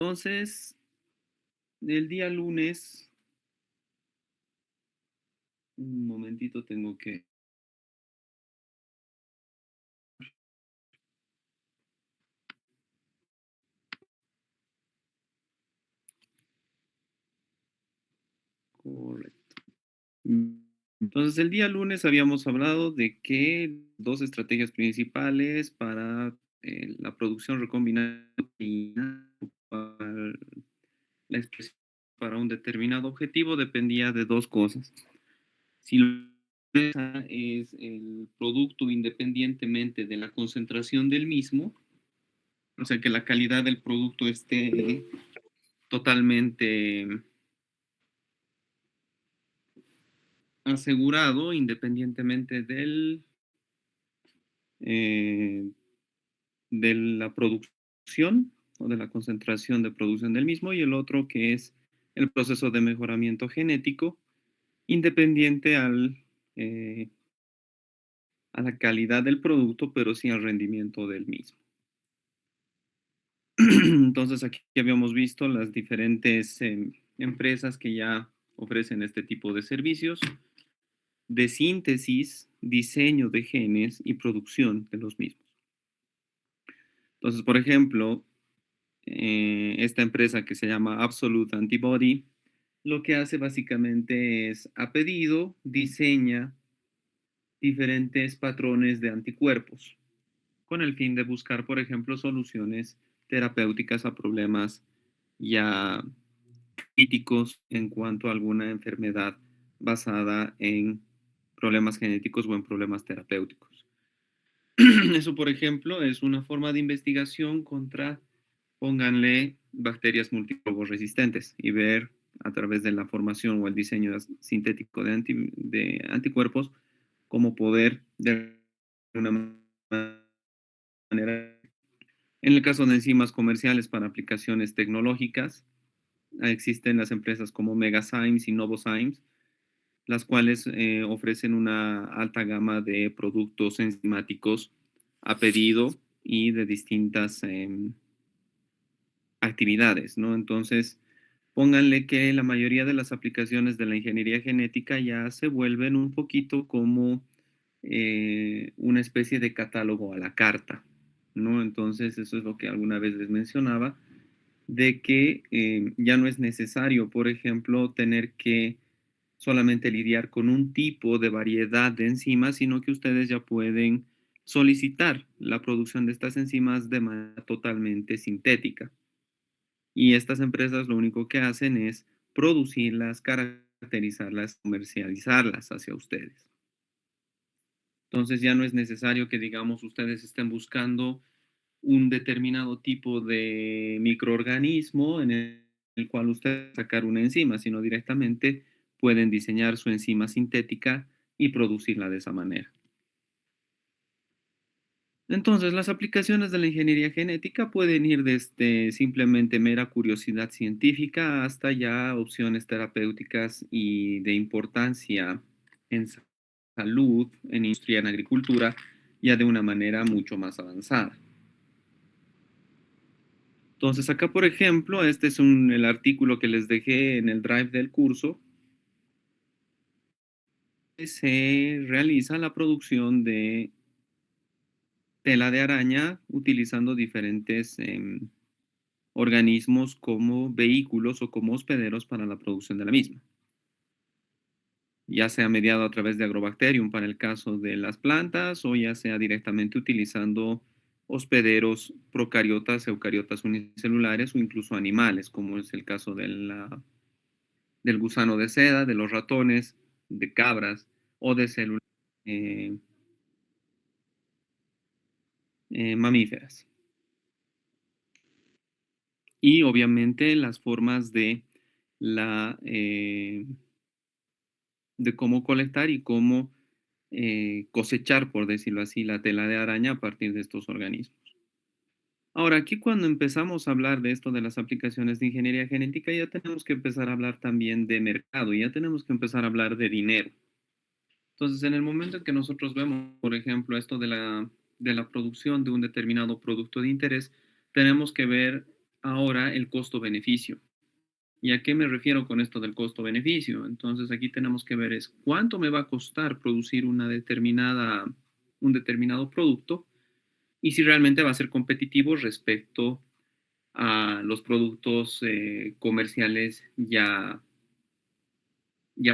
Entonces, el día lunes, un momentito tengo que... Correcto. Entonces, el día lunes habíamos hablado de que dos estrategias principales para la producción recombinada para la expresión para un determinado objetivo dependía de dos cosas. Si la empresa es el producto independientemente de la concentración del mismo, o sea, que la calidad del producto esté totalmente asegurado independientemente eh, de la producción o de la concentración de producción del mismo, y el otro que es el proceso de mejoramiento genético independiente eh, a la calidad del producto, pero sí al rendimiento del mismo. Entonces aquí habíamos visto las diferentes empresas que ya ofrecen este tipo de servicios de síntesis, diseño de genes y producción de los mismos. Entonces, por ejemplo, esta empresa que se llama Absolute Antibody, lo que hace básicamente es, a pedido, diseña diferentes patrones de anticuerpos con el fin de buscar, por ejemplo, soluciones terapéuticas a problemas ya críticos en cuanto a alguna enfermedad basada en problemas genéticos o en problemas terapéuticos. Eso, por ejemplo, es una forma de investigación contra, pónganle, bacterias multiglobos resistentes y ver a través de la formación o el diseño sintético de anticuerpos cómo poder de una manera, en el caso de enzimas comerciales para aplicaciones tecnológicas, existen las empresas como Megazymes y Novozymes, las cuales ofrecen una alta gama de productos enzimáticos a pedido y de distintas actividades, ¿no? Entonces, pónganle que la mayoría de las aplicaciones de la ingeniería genética ya se vuelven un poquito como una especie de catálogo a la carta, ¿no? Entonces, eso es lo que alguna vez les mencionaba, de que ya no es necesario, por ejemplo, tener que solamente lidiar con un tipo de variedad de enzimas, sino que ustedes ya pueden solicitar la producción de estas enzimas de manera totalmente sintética. Y estas empresas lo único que hacen es producirlas, caracterizarlas, comercializarlas hacia ustedes. Entonces ya no es necesario que, digamos, ustedes estén buscando un determinado tipo de microorganismo en el cual ustedes sacar una enzima, sino directamente pueden diseñar su enzima sintética y producirla de esa manera. Entonces, las aplicaciones de la ingeniería genética pueden ir desde simplemente mera curiosidad científica hasta ya opciones terapéuticas y de importancia en salud, en industria, en agricultura, ya de una manera mucho más avanzada. Entonces, acá, por ejemplo, este es el artículo que les dejé en el drive del curso. Se realiza la producción de tela de araña utilizando diferentes organismos como vehículos o como hospederos para la producción de la misma, ya sea mediado a través de Agrobacterium para el caso de las plantas o ya sea directamente utilizando hospederos procariotas, eucariotas unicelulares o incluso animales, como es el caso del gusano de seda, de los ratones, de cabras o de células eh, mamíferas. Y obviamente las formas de cómo colectar y cómo cosechar, por decirlo así, la tela de araña a partir de estos organismos. Ahora, aquí cuando empezamos a hablar de esto de las aplicaciones de ingeniería genética, ya tenemos que empezar a hablar también de mercado, ya tenemos que empezar a hablar de dinero. Entonces, en el momento en que nosotros vemos, por ejemplo, esto de la producción de un determinado producto de interés, tenemos que ver ahora el costo-beneficio. ¿Y a qué me refiero con esto del costo-beneficio? Entonces aquí tenemos que ver es cuánto me va a costar producir un determinado producto y si realmente va a ser competitivo respecto a los productos comerciales ya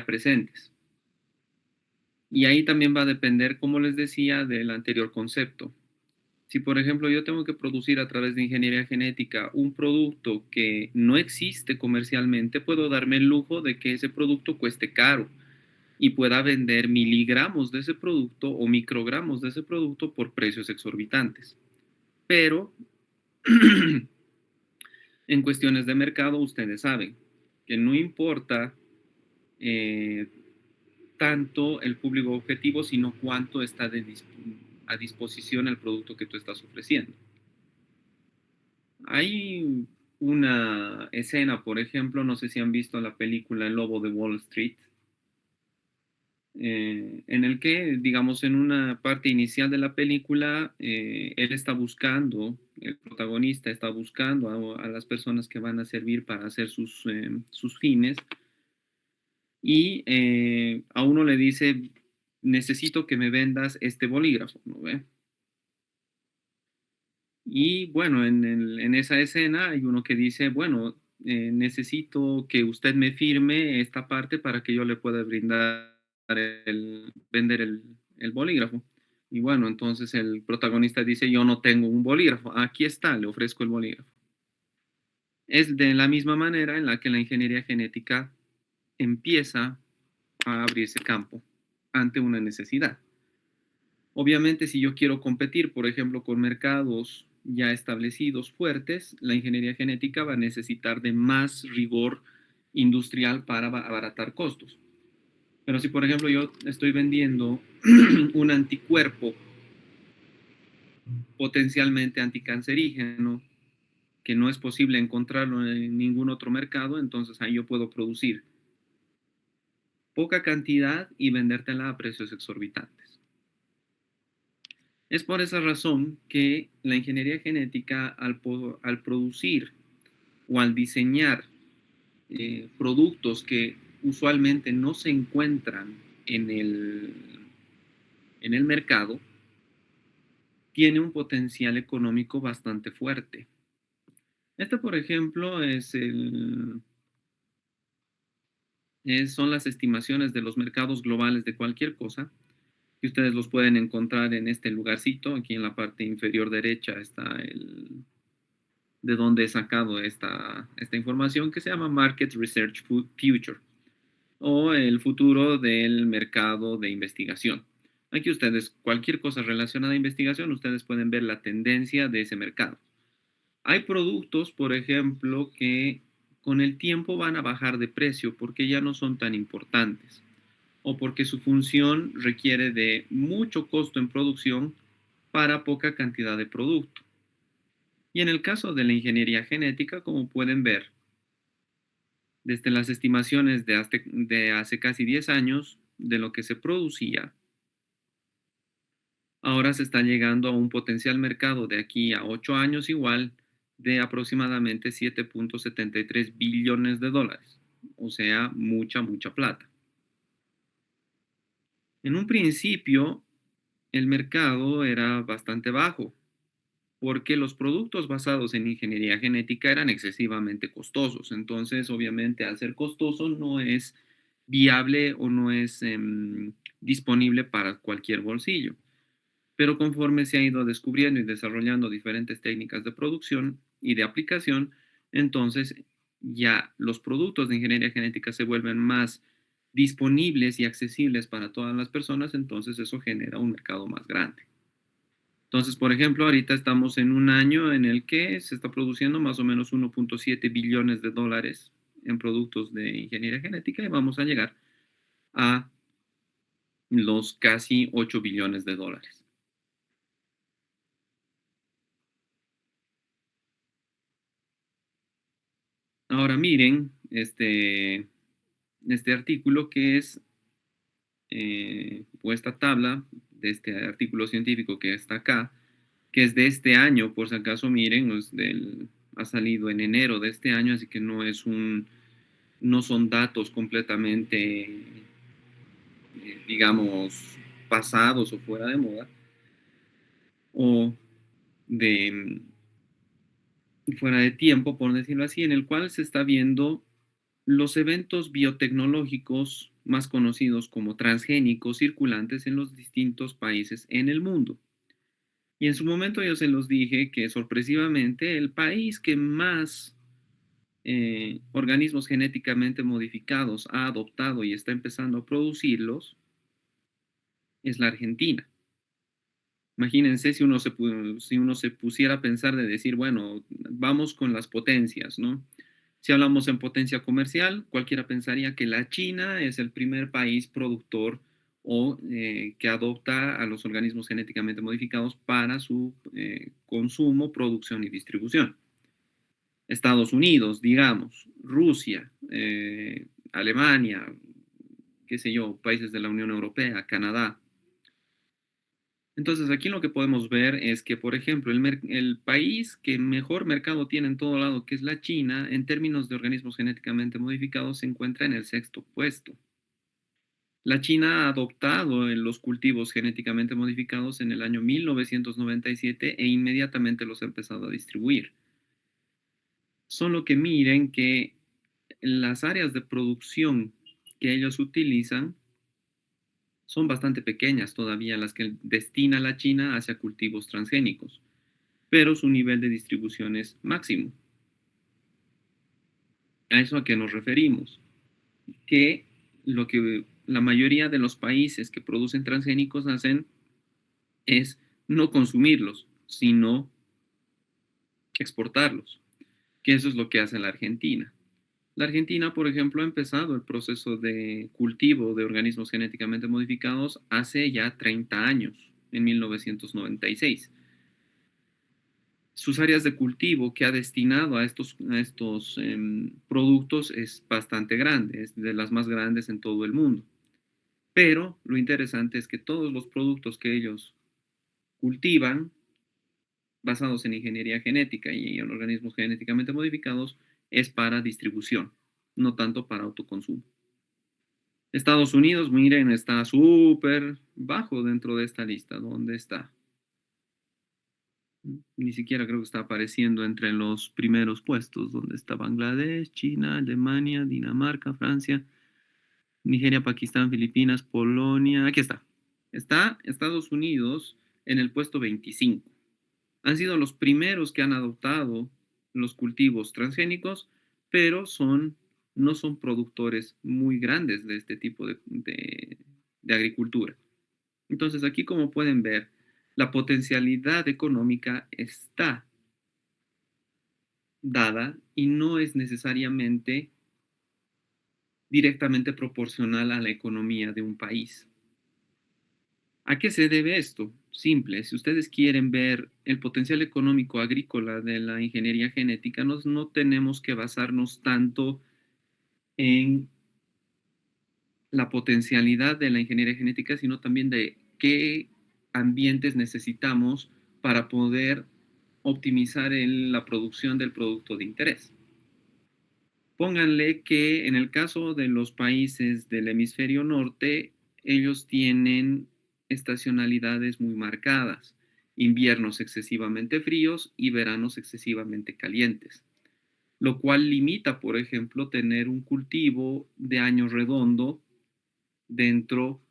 presentes. Y ahí también va a depender, como les decía, del anterior concepto. Si, por ejemplo, yo tengo que producir a través de ingeniería genética un producto que no existe comercialmente, puedo darme el lujo de que ese producto cueste caro y pueda vender miligramos de ese producto o microgramos de ese producto por precios exorbitantes. Pero en cuestiones de mercado, ustedes saben que no importa eh, tanto el público objetivo, sino cuánto está a disposición el producto que tú estás ofreciendo. Hay una escena, por ejemplo, no sé si han visto la película El Lobo de Wall Street, en el que, digamos, en una parte inicial de la película, él está buscando, el protagonista está buscando a las personas que van a servir para hacer sus fines, y a uno le dice, necesito que me vendas este bolígrafo, ¿no ve? Y bueno, en esa escena hay uno que dice, bueno, necesito que usted me firme esta parte para que yo le pueda vender el bolígrafo. Y bueno, entonces el protagonista dice, yo no tengo un bolígrafo, aquí está, le ofrezco el bolígrafo. Es de la misma manera en la que la ingeniería genética empieza a abrirse campo ante una necesidad. Obviamente, si yo quiero competir, por ejemplo, con mercados ya establecidos fuertes, la ingeniería genética va a necesitar de más rigor industrial para abaratar costos. Pero si, por ejemplo, yo estoy vendiendo un anticuerpo potencialmente anticancerígeno que no es posible encontrarlo en ningún otro mercado, entonces ahí yo puedo producir poca cantidad y vendértela a precios exorbitantes. Es por esa razón que la ingeniería genética, al producir o al diseñar productos que usualmente no se encuentran en en el mercado, tiene un potencial económico bastante fuerte. Este, por ejemplo, son las estimaciones de los mercados globales de cualquier cosa, que ustedes los pueden encontrar en este lugarcito. Aquí en la parte inferior derecha está de dónde he sacado esta información, que se llama Market Research Future, o el futuro del mercado de investigación. Aquí ustedes, cualquier cosa relacionada a investigación, ustedes pueden ver la tendencia de ese mercado. Hay productos, por ejemplo, que con el tiempo van a bajar de precio porque ya no son tan importantes o porque su función requiere de mucho costo en producción para poca cantidad de producto. Y en el caso de la ingeniería genética, como pueden ver, desde las estimaciones de hace casi 10 años de lo que se producía, ahora se está llegando a un potencial mercado de aquí a 8 años igual de aproximadamente 7.73 billones de dólares. O sea, mucha plata. En un principio, el mercado era bastante bajo porque los productos basados en ingeniería genética eran excesivamente costosos. Entonces, obviamente, al ser costoso no es viable o no es disponible para cualquier bolsillo. Pero conforme se ha ido descubriendo y desarrollando diferentes técnicas de producción y de aplicación, entonces ya los productos de ingeniería genética se vuelven más disponibles y accesibles para todas las personas, entonces eso genera un mercado más grande. Entonces, por ejemplo, ahorita estamos en un año en el que se está produciendo más o menos 1.7 billones de dólares en productos de ingeniería genética y vamos a llegar a los casi 8 billones de dólares. Ahora miren este artículo que es, o esta tabla de este artículo científico que está acá, que es de este año, por si acaso miren, ha salido en enero de este año, así que no son datos completamente, digamos, pasados o fuera de moda, o de fuera de tiempo, por decirlo así, en el cual se está viendo los eventos biotecnológicos más conocidos como transgénicos circulantes en los distintos países en el mundo. Y en su momento yo se los dije que sorpresivamente el país que más organismos genéticamente modificados ha adoptado y está empezando a producirlos es la Argentina. Imagínense si uno se pusiera a pensar de decir, bueno, vamos con las potencias, ¿no? Si hablamos en potencia comercial, cualquiera pensaría que la China es el primer país productor o que adopta a los organismos genéticamente modificados para su consumo, producción y distribución. Estados Unidos, digamos, Rusia, Alemania, qué sé yo, países de la Unión Europea, Canadá. Entonces, aquí lo que podemos ver es que, por ejemplo, el país que mejor mercado tiene en todo lado, que es la China, en términos de organismos genéticamente modificados, se encuentra en el sexto puesto. La China ha adoptado los cultivos genéticamente modificados en el año 1997 e inmediatamente los ha empezado a distribuir. Solo que miren que las áreas de producción que ellos utilizan son bastante pequeñas todavía las que destina la China hacia cultivos transgénicos, pero su nivel de distribución es máximo. ¿A eso a qué nos referimos? Que lo que la mayoría de los países que producen transgénicos hacen es no consumirlos, sino exportarlos, que eso es lo que hace la Argentina. La Argentina, por ejemplo, ha empezado el proceso de cultivo de organismos genéticamente modificados hace ya 30 años, en 1996. Sus áreas de cultivo que ha destinado a estos productos es bastante grande, es de las más grandes en todo el mundo. Pero lo interesante es que todos los productos que ellos cultivan, basados en ingeniería genética y en organismos genéticamente modificados, es para distribución, no tanto para autoconsumo. Estados Unidos, miren, está súper bajo dentro de esta lista. ¿Dónde está? Ni siquiera creo que está apareciendo entre los primeros puestos, donde está Bangladesh, China, Alemania, Dinamarca, Francia, Nigeria, Pakistán, Filipinas, Polonia. Aquí está. Está Estados Unidos en el puesto 25. Han sido los primeros que han adoptado los cultivos transgénicos, pero no son productores muy grandes de este tipo de agricultura. Entonces, aquí como pueden ver, la potencialidad económica está dada y no es necesariamente directamente proporcional a la economía de un país. ¿A qué se debe esto? Simple, si ustedes quieren ver el potencial económico agrícola de la ingeniería genética, no tenemos que basarnos tanto en la potencialidad de la ingeniería genética, sino también de qué ambientes necesitamos para poder optimizar la producción del producto de interés. Pónganle que en el caso de los países del hemisferio norte, ellos tienen estacionalidades muy marcadas, inviernos excesivamente fríos y veranos excesivamente calientes, lo cual limita, por ejemplo, tener un cultivo de año redondo dentro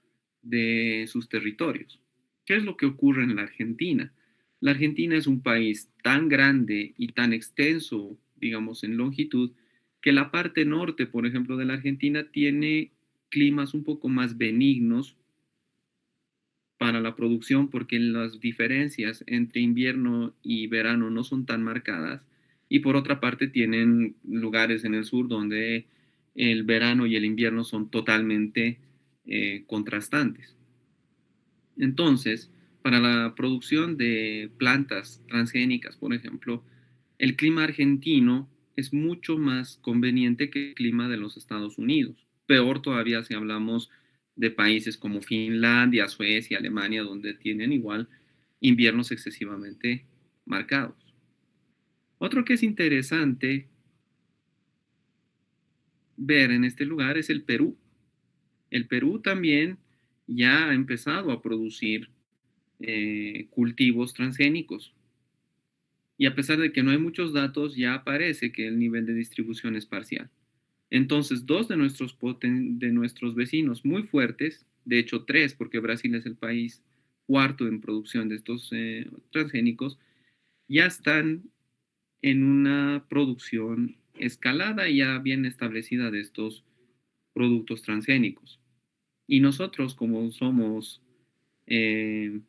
de sus territorios. ¿Qué es lo que ocurre en la Argentina? La Argentina es un país tan grande y tan extenso, digamos, en longitud, que la parte norte, por ejemplo, de la Argentina tiene climas un poco más benignos para la producción porque las diferencias entre invierno y verano no son tan marcadas. Y por otra parte tienen lugares en el sur donde el verano y el invierno son totalmente contrastantes. Entonces, para la producción de plantas transgénicas, por ejemplo, el clima argentino es mucho más conveniente que el clima de los Estados Unidos. Peor todavía si hablamos de países como Finlandia, Suecia, Alemania, donde tienen igual inviernos excesivamente marcados. Otro que es interesante ver en este lugar es el Perú. El Perú también ya ha empezado a producir cultivos transgénicos. Y a pesar de que no hay muchos datos, ya aparece que el nivel de distribución es parcial. Entonces, dos de nuestros vecinos muy fuertes, de hecho tres, porque Brasil es el país cuarto en producción de estos transgénicos, ya están en una producción escalada y ya bien establecida de estos productos transgénicos. Y nosotros, como somos eh,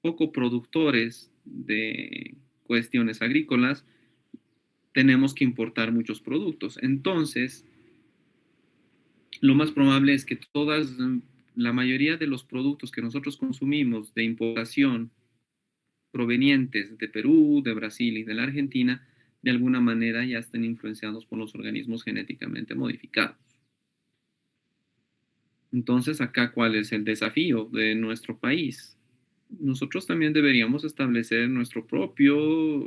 poco productores de cuestiones agrícolas, tenemos que importar muchos productos. Entonces, lo más probable es que la mayoría de los productos que nosotros consumimos de importación provenientes de Perú, de Brasil y de la Argentina, de alguna manera ya estén influenciados por los organismos genéticamente modificados. Entonces, acá, ¿cuál es el desafío de nuestro país? Nosotros también deberíamos establecer nuestro propio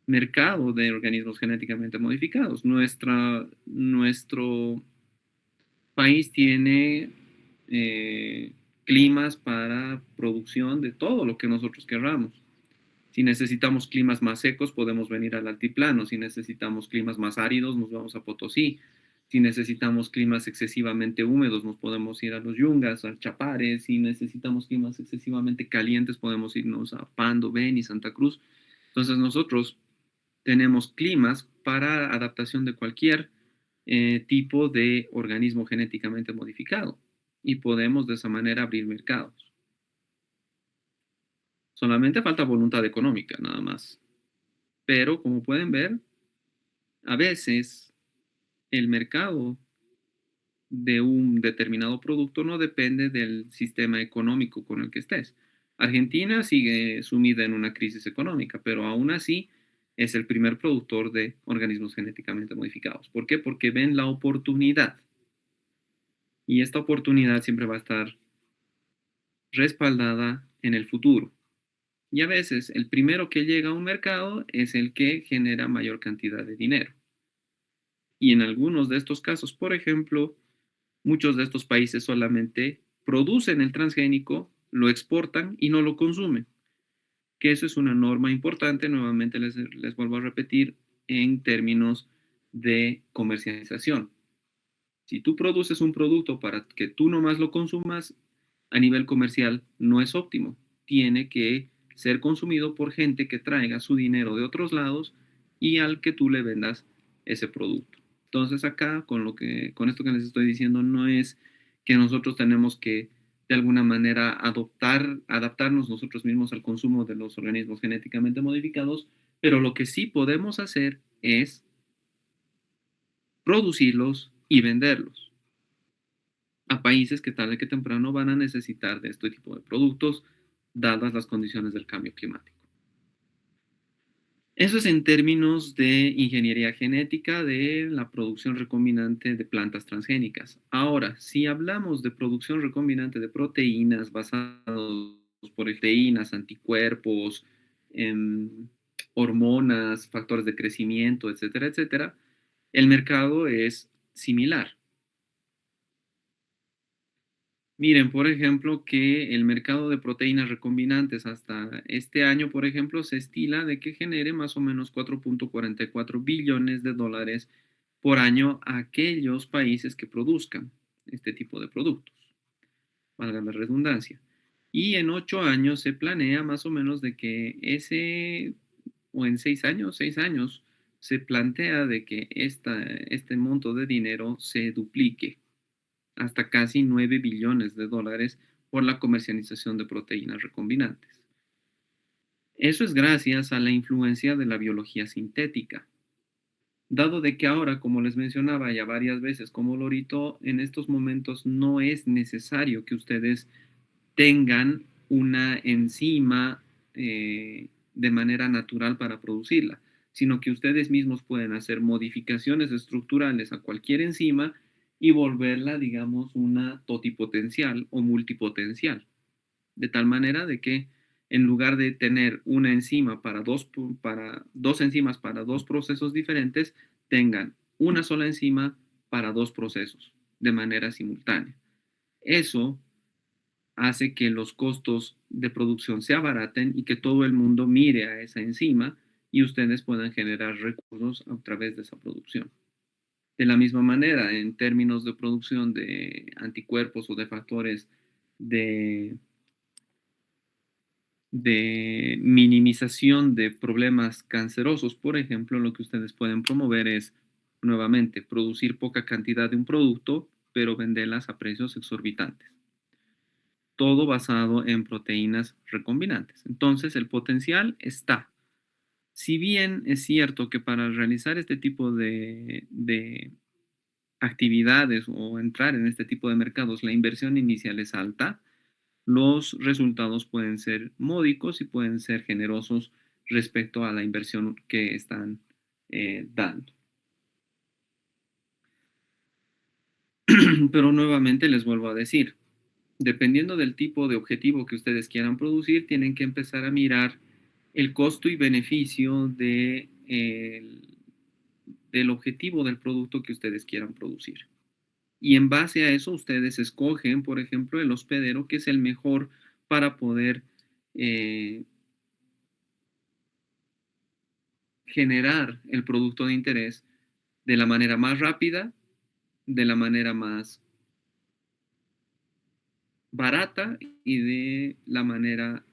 mercado de organismos genéticamente modificados. Nuestro país tiene climas para producción de todo lo que nosotros querramos. Si necesitamos climas más secos, podemos venir al altiplano. Si necesitamos climas más áridos, nos vamos a Potosí. Si necesitamos climas excesivamente húmedos, nos podemos ir a los Yungas, a Chapare. Si necesitamos climas excesivamente calientes, podemos irnos a Pando, Beni, Santa Cruz. Entonces nosotros tenemos climas para adaptación de cualquier tipo de organismo genéticamente modificado y podemos de esa manera abrir mercados. Solamente falta voluntad económica, nada más. Pero como pueden ver, a veces el mercado de un determinado producto no depende del sistema económico con el que estés. Argentina sigue sumida en una crisis económica, pero aún así es el primer productor de organismos genéticamente modificados. ¿Por qué? Porque ven la oportunidad. Y esta oportunidad siempre va a estar respaldada en el futuro. Y a veces el primero que llega a un mercado es el que genera mayor cantidad de dinero. Y en algunos de estos casos, por ejemplo, muchos de estos países solamente producen el transgénico, lo exportan y no lo consumen. Que eso es una norma importante, nuevamente les vuelvo a repetir, en términos de comercialización. Si tú produces un producto para que tú nomás lo consumas, a nivel comercial no es óptimo. Tiene que ser consumido por gente que traiga su dinero de otros lados y al que tú le vendas ese producto. Entonces acá con esto que les estoy diciendo no es que nosotros tenemos que de alguna manera adaptarnos nosotros mismos al consumo de los organismos genéticamente modificados, pero lo que sí podemos hacer es producirlos y venderlos a países que tarde que temprano van a necesitar de este tipo de productos, dadas las condiciones del cambio climático. Eso es en términos de ingeniería genética de la producción recombinante de plantas transgénicas. Ahora, si hablamos de producción recombinante de proteínas basadas por proteínas, anticuerpos, em, hormonas, factores de crecimiento, etcétera, etcétera, el mercado es similar. Miren, por ejemplo, que el mercado de proteínas recombinantes hasta este año, por ejemplo, se estila de que genere más o menos 4.44 billones de dólares por año a aquellos países que produzcan este tipo de productos, valga la redundancia. Y en 8 años se planea más o menos de que o en 6 años, se plantea de que este monto de dinero se duplique hasta casi 9 billones de dólares por la comercialización de proteínas recombinantes. Eso es gracias a la influencia de la biología sintética. Dado de que ahora, como les mencionaba ya varias veces, como Lorito, en estos momentos no es necesario que ustedes tengan una enzima de manera natural para producirla, sino que ustedes mismos pueden hacer modificaciones estructurales a cualquier enzima y volverla, digamos, una totipotencial o multipotencial, de tal manera de que en lugar de tener una enzima para dos enzimas para dos procesos diferentes, tengan una sola enzima para dos procesos de manera simultánea. Eso hace que los costos de producción se abaraten y que todo el mundo mire a esa enzima y ustedes puedan generar recursos a través de esa producción. De la misma manera, en términos de producción de anticuerpos o de factores de, de minimización de problemas cancerosos, por ejemplo, lo que ustedes pueden promover es, nuevamente, producir poca cantidad de un producto, pero venderlas a precios exorbitantes. Todo basado en proteínas recombinantes. Entonces, el potencial está. Si bien es cierto que para realizar este tipo de actividades o entrar en este tipo de mercados, la inversión inicial es alta, los resultados pueden ser módicos y pueden ser generosos respecto a la inversión que están dando. Pero nuevamente les vuelvo a decir, dependiendo del tipo de objetivo que ustedes quieran producir, tienen que empezar a mirar el costo y beneficio del objetivo del producto que ustedes quieran producir. Y en base a eso, ustedes escogen, por ejemplo, el hospedero que es el mejor para poder eh, generar el producto de interés de la manera más rápida, de la manera más barata y de la manera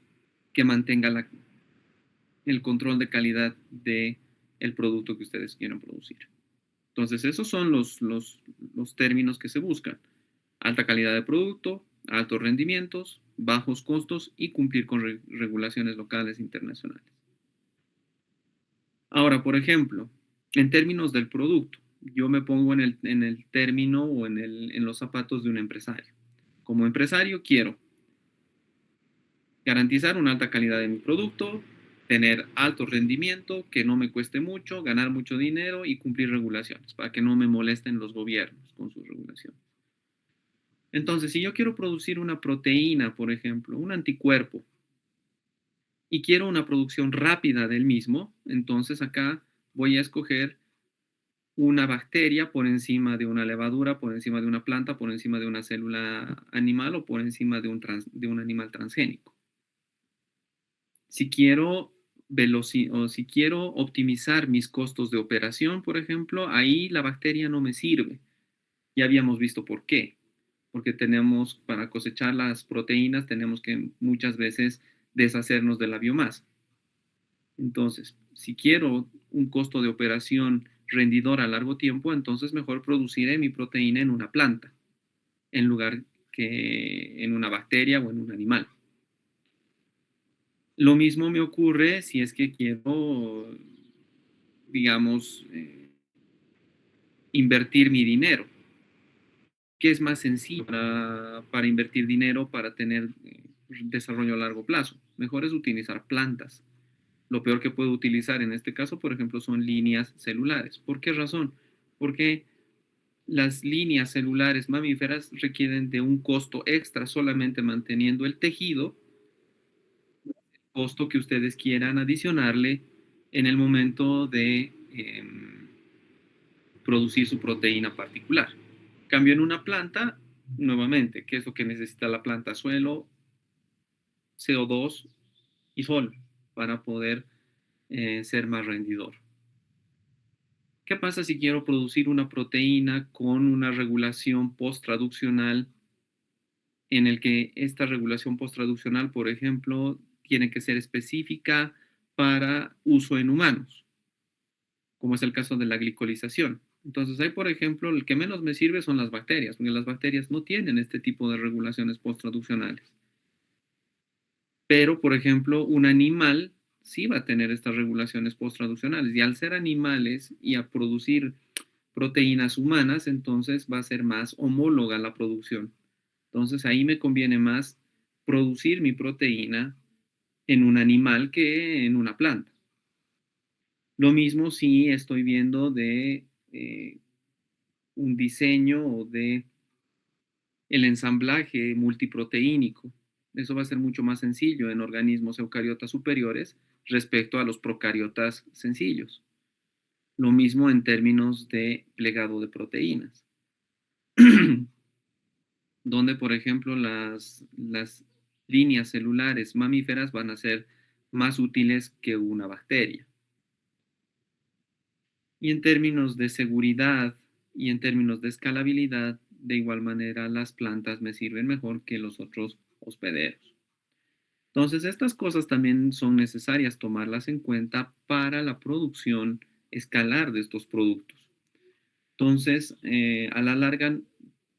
que mantenga el control de calidad del producto que ustedes quieran producir. Entonces, esos son los términos que se buscan. Alta calidad de producto, altos rendimientos, bajos costos y cumplir con regulaciones locales e internacionales. Ahora, por ejemplo, en términos del producto, yo me pongo en el término o en los zapatos de un empresario. Como empresario quiero garantizar una alta calidad de mi producto, tener alto rendimiento, que no me cueste mucho, ganar mucho dinero y cumplir regulaciones para que no me molesten los gobiernos con sus regulaciones. Entonces, si yo quiero producir una proteína, por ejemplo, un anticuerpo, y quiero una producción rápida del mismo, entonces acá voy a escoger una bacteria por encima de una levadura, por encima de una planta, por encima de una célula animal o por encima de un animal transgénico. Si quiero o si quiero optimizar mis costos de operación, por ejemplo, ahí la bacteria no me sirve. Ya habíamos visto por qué. Porque tenemos, para cosechar las proteínas, tenemos que muchas veces deshacernos de la biomasa. Entonces, si quiero un costo de operación rendidor a largo tiempo, entonces mejor produciré mi proteína en una planta, en lugar que en una bacteria o en un animal. Lo mismo me ocurre si es que quiero, digamos, invertir mi dinero. ¿Qué es más sencillo para invertir dinero, para tener desarrollo a largo plazo? Mejor es utilizar plantas. Lo peor que puedo utilizar en este caso, por ejemplo, son líneas celulares. ¿Por qué razón? Porque las líneas celulares mamíferas requieren de un costo extra solamente manteniendo el tejido, costo que ustedes quieran adicionarle en el momento de producir su proteína particular. Cambio en una planta, nuevamente, ¿qué es lo que necesita la planta? Suelo, CO2 y sol para poder ser más rendidor. ¿Qué pasa si quiero producir una proteína con una regulación post-traduccional en el que esta regulación post-traduccional, por ejemplo, tiene que ser específica para uso en humanos, como es el caso de la glicolización? Entonces, ahí, por ejemplo, el que menos me sirve son las bacterias, porque las bacterias no tienen este tipo de regulaciones post-traduccionales. Pero, por ejemplo, un animal sí va a tener estas regulaciones post-traduccionales. Y al ser animales y a producir proteínas humanas, entonces va a ser más homóloga la producción. Entonces ahí me conviene más producir mi proteína en un animal que en una planta. Lo mismo si estoy viendo de un diseño o de el ensamblaje multiproteínico. Eso va a ser mucho más sencillo en organismos eucariotas superiores respecto a los procariotas sencillos. Lo mismo en términos de plegado de proteínas, donde, por ejemplo, las líneas celulares mamíferas van a ser más útiles que una bacteria. Y en términos de seguridad y en términos de escalabilidad, de igual manera las plantas me sirven mejor que los otros hospederos. Entonces, estas cosas también son necesarias tomarlas en cuenta para la producción escalar de estos productos. Entonces, a la larga,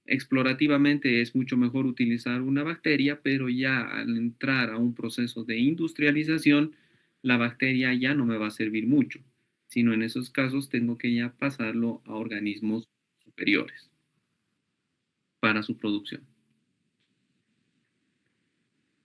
explorativamente es mucho mejor utilizar una bacteria, pero ya al entrar a un proceso de industrialización, la bacteria ya no me va a servir mucho, sino en esos casos tengo que ya pasarlo a organismos superiores para su producción.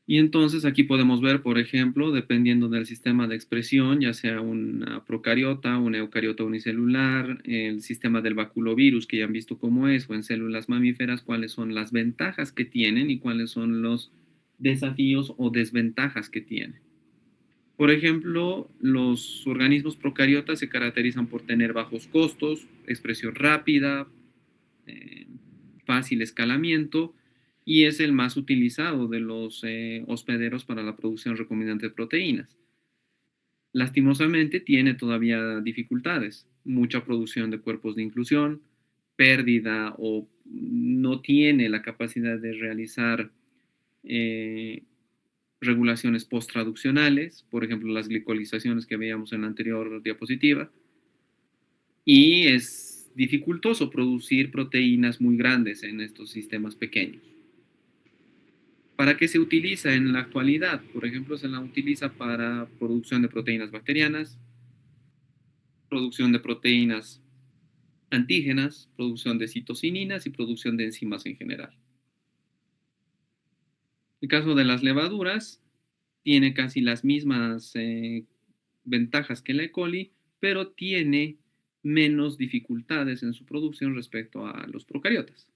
Y entonces aquí podemos ver, por ejemplo, dependiendo del sistema de expresión, ya sea una procariota, una eucariota unicelular, el sistema del baculovirus, que ya han visto cómo es, o en células mamíferas, cuáles son las ventajas que tienen y cuáles son los desafíos o desventajas que tienen. Por ejemplo, los organismos procariotas se caracterizan por tener bajos costos, expresión rápida, eh, fácil escalamiento y es el más utilizado de los hospederos para la producción recombinante de proteínas. Lastimosamente tiene todavía dificultades, mucha producción de cuerpos de inclusión, pérdida o no tiene la capacidad de realizar eh, regulaciones posttraduccionales, por ejemplo, las glicolizaciones que veíamos en la anterior diapositiva, y es dificultoso producir proteínas muy grandes en estos sistemas pequeños. ¿Para qué se utiliza en la actualidad? Por ejemplo, se la utiliza para producción de proteínas bacterianas, producción de proteínas antígenas, producción de citosininas y producción de enzimas en general. El caso de las levaduras tiene casi las mismas ventajas que la E. coli, pero tiene menos dificultades en su producción respecto a los procariotas.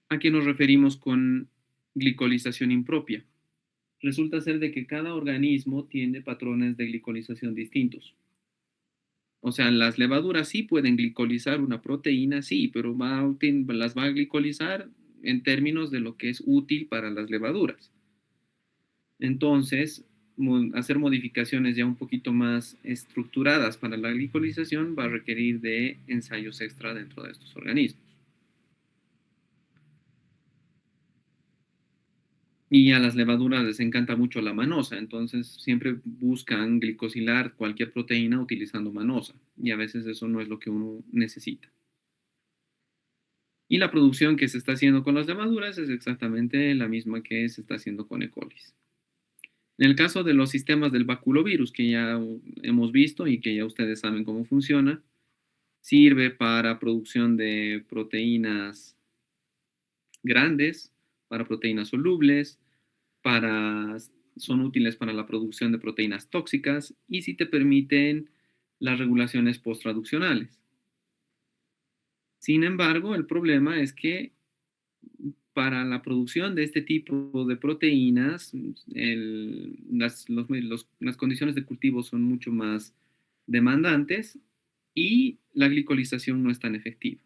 ¿A qué nos referimos con glicolización impropia? Resulta ser de que cada organismo tiene patrones de glicolización distintos. O sea, las levaduras sí pueden glicolizar una proteína, sí, pero las va a glicolizar en términos de lo que es útil para las levaduras. Entonces, hacer modificaciones ya un poquito más estructuradas para la glicolización va a requerir de ensayos extra dentro de estos organismos. Y a las levaduras les encanta mucho la manosa, entonces siempre buscan glicosilar cualquier proteína utilizando manosa, y a veces eso no es lo que uno necesita. Y la producción que se está haciendo con las levaduras es exactamente la misma que se está haciendo con E. coli. En el caso de los sistemas del baculovirus, que ya hemos visto y que ya ustedes saben cómo funciona, sirve para producción de proteínas grandes, para proteínas solubles, son útiles para la producción de proteínas tóxicas y si te permiten las regulaciones posttraduccionales. Sin embargo, el problema es que para la producción de este tipo de proteínas, las condiciones de cultivo son mucho más demandantes y la glicolización no es tan efectiva.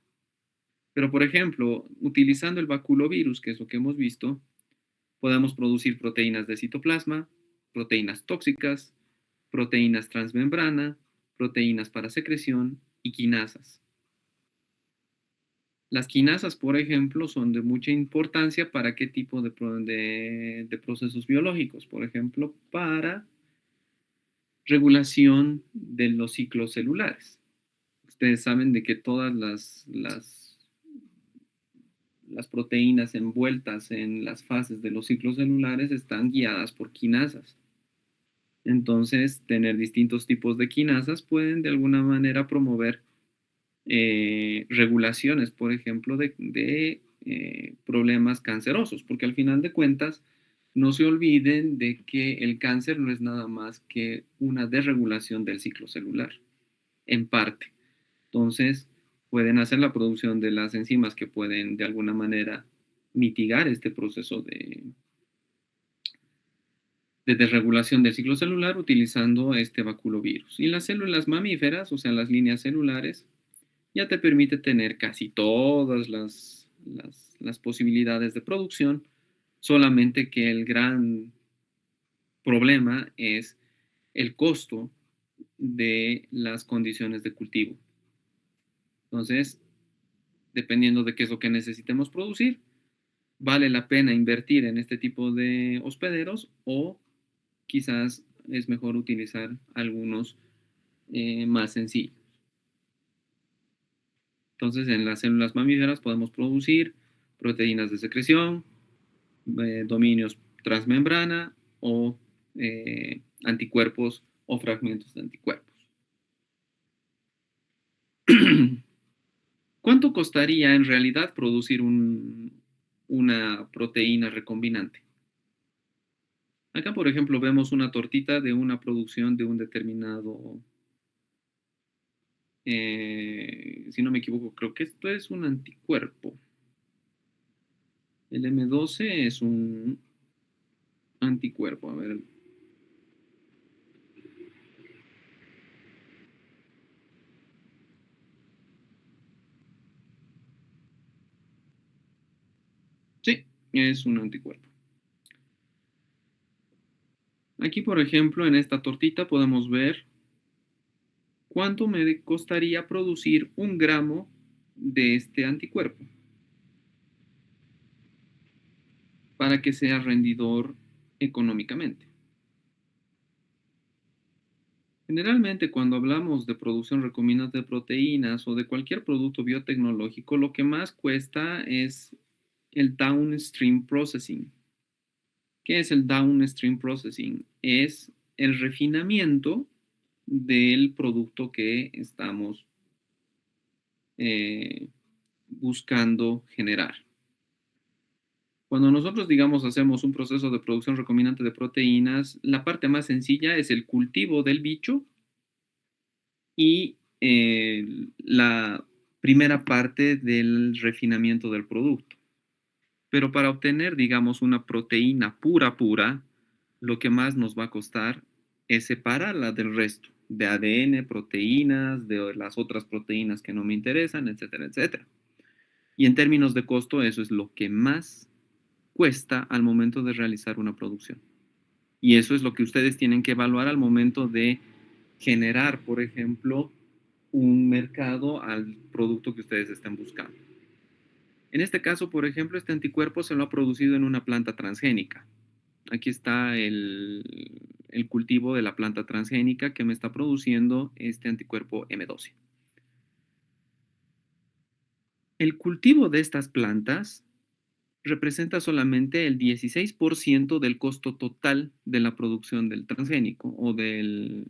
Pero, por ejemplo, utilizando el baculovirus, que es lo que hemos visto, podemos producir proteínas de citoplasma, proteínas tóxicas, proteínas transmembrana, proteínas para secreción y quinasas. Las quinasas, por ejemplo, son de mucha importancia para qué tipo de procesos biológicos. Por ejemplo, para regulación de los ciclos celulares. Ustedes saben de que todas las proteínas envueltas en las fases de los ciclos celulares están guiadas por quinasas. Entonces, tener distintos tipos de quinasas pueden de alguna manera promover regulaciones, por ejemplo, de problemas cancerosos, porque al final de cuentas, no se olviden de que el cáncer no es nada más que una desregulación del ciclo celular, en parte. Entonces, pueden hacer la producción de las enzimas que pueden de alguna manera mitigar este proceso de desregulación del ciclo celular utilizando este baculovirus. Y las células mamíferas, o sea, las líneas celulares, ya te permite tener casi todas las posibilidades de producción, solamente que el gran problema es el costo de las condiciones de cultivo. Entonces, dependiendo de qué es lo que necesitemos producir, vale la pena invertir en este tipo de hospederos o quizás es mejor utilizar algunos más sencillos. Entonces, en las células mamíferas podemos producir proteínas de secreción, dominios transmembrana o anticuerpos o fragmentos de anticuerpos. ¿Cuánto costaría en realidad producir una proteína recombinante? Acá, por ejemplo, vemos una tortita de una producción de un determinado, si no me equivoco, creo que esto es un anticuerpo. El M12 es un anticuerpo. A ver. Sí, es un anticuerpo. Aquí, por ejemplo, en esta tortita podemos ver cuánto me costaría producir 1 gramo de este anticuerpo para que sea rendidor económicamente. Generalmente, cuando hablamos de producción recombinante de proteínas o de cualquier producto biotecnológico, lo que más cuesta es el downstream processing. ¿Qué es el downstream processing? Es el refinamiento del producto que estamos eh, buscando generar. Cuando nosotros, digamos, hacemos un proceso de producción recombinante de proteínas, la parte más sencilla es el cultivo del bicho y la primera parte del refinamiento del producto. Pero para obtener, digamos, una proteína pura, pura, lo que más nos va a costar es separarla del resto, de ADN, proteínas, de las otras proteínas que no me interesan, etcétera, etcétera. Y en términos de costo, eso es lo que más cuesta al momento de realizar una producción. Y eso es lo que ustedes tienen que evaluar al momento de generar, por ejemplo, un mercado al producto que ustedes estén buscando. En este caso, por ejemplo, este anticuerpo se lo ha producido en una planta transgénica. Aquí está el cultivo de la planta transgénica que me está produciendo este anticuerpo M12. El cultivo de estas plantas representa solamente el 16% del costo total de la producción del transgénico o del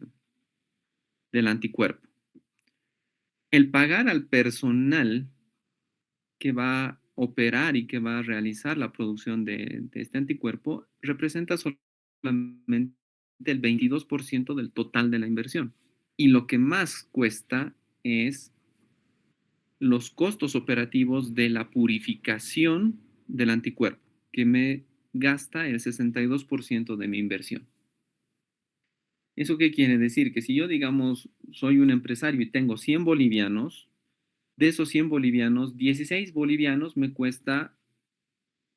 anticuerpo. El pagar al personal que va a operar y que va a realizar la producción de este anticuerpo representa solamente el 22% del total de la inversión. Y lo que más cuesta es los costos operativos de la purificación del anticuerpo, que me gasta el 62% de mi inversión. ¿Eso qué quiere decir? Que si yo, digamos, soy un empresario y tengo 100 bolivianos, de esos 100 bolivianos, 16 bolivianos me cuesta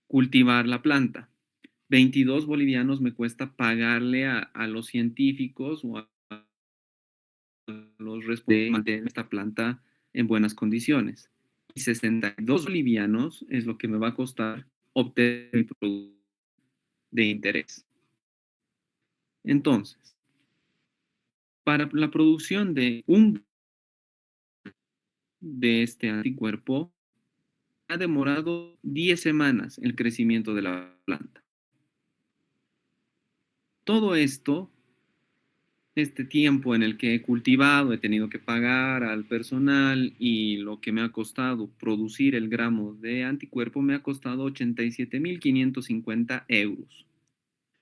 cultivar la planta. 22 bolivianos me cuesta pagarle a los científicos o a los responsables de mantener esta planta en buenas condiciones. Y 62 bolivianos es lo que me va a costar obtener el producto de interés. Entonces, para la producción de este anticuerpo, ha demorado 10 semanas el crecimiento de la planta. Todo esto, este tiempo en el que he cultivado, he tenido que pagar al personal y lo que me ha costado producir el gramo de anticuerpo me ha costado 87.550 euros.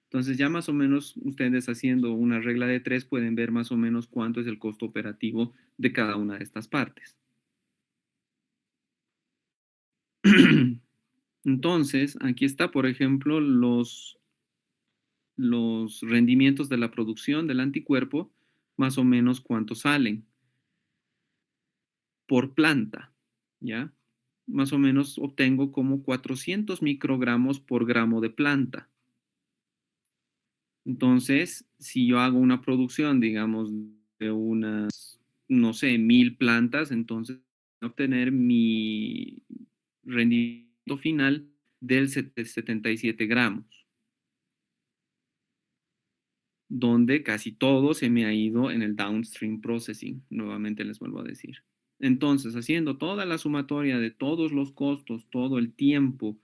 Entonces ya más o menos ustedes haciendo una regla de 3 pueden ver más o menos cuánto es el costo operativo de cada una de estas partes. Entonces, aquí está, por ejemplo, los rendimientos de la producción del anticuerpo, más o menos cuánto salen por planta, ¿ya? Más o menos obtengo como 400 microgramos por gramo de planta. Entonces, si yo hago una producción, digamos, de unas, no sé, 1000 plantas, entonces voy a obtener mi rendimiento final del 77 gramos, donde casi todo se me ha ido en el downstream processing, nuevamente les vuelvo a decir. Entonces, haciendo toda la sumatoria de todos los costos, todo el tiempo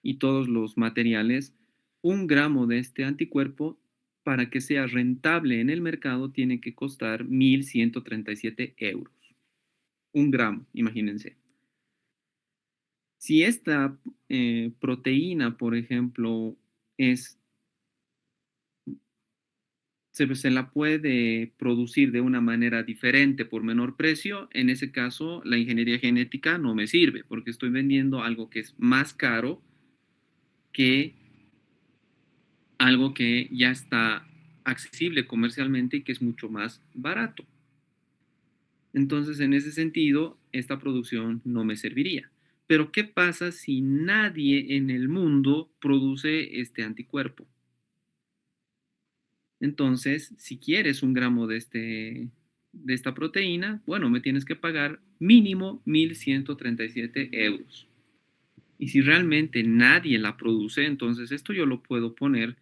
y todos los materiales, 1 gramo de este anticuerpo, para que sea rentable en el mercado, tiene que costar 1.137 euros. 1 gramo, imagínense. Si esta proteína, por ejemplo, se la puede producir de una manera diferente por menor precio, en ese caso la ingeniería genética no me sirve porque estoy vendiendo algo que es más caro que algo que ya está accesible comercialmente y que es mucho más barato. Entonces, en ese sentido, esta producción no me serviría. Pero, ¿qué pasa si nadie en el mundo produce este anticuerpo? Entonces, si quieres 1 gramo de esta proteína, bueno, me tienes que pagar mínimo 1.137 euros. Y si realmente nadie la produce, entonces esto yo lo puedo poner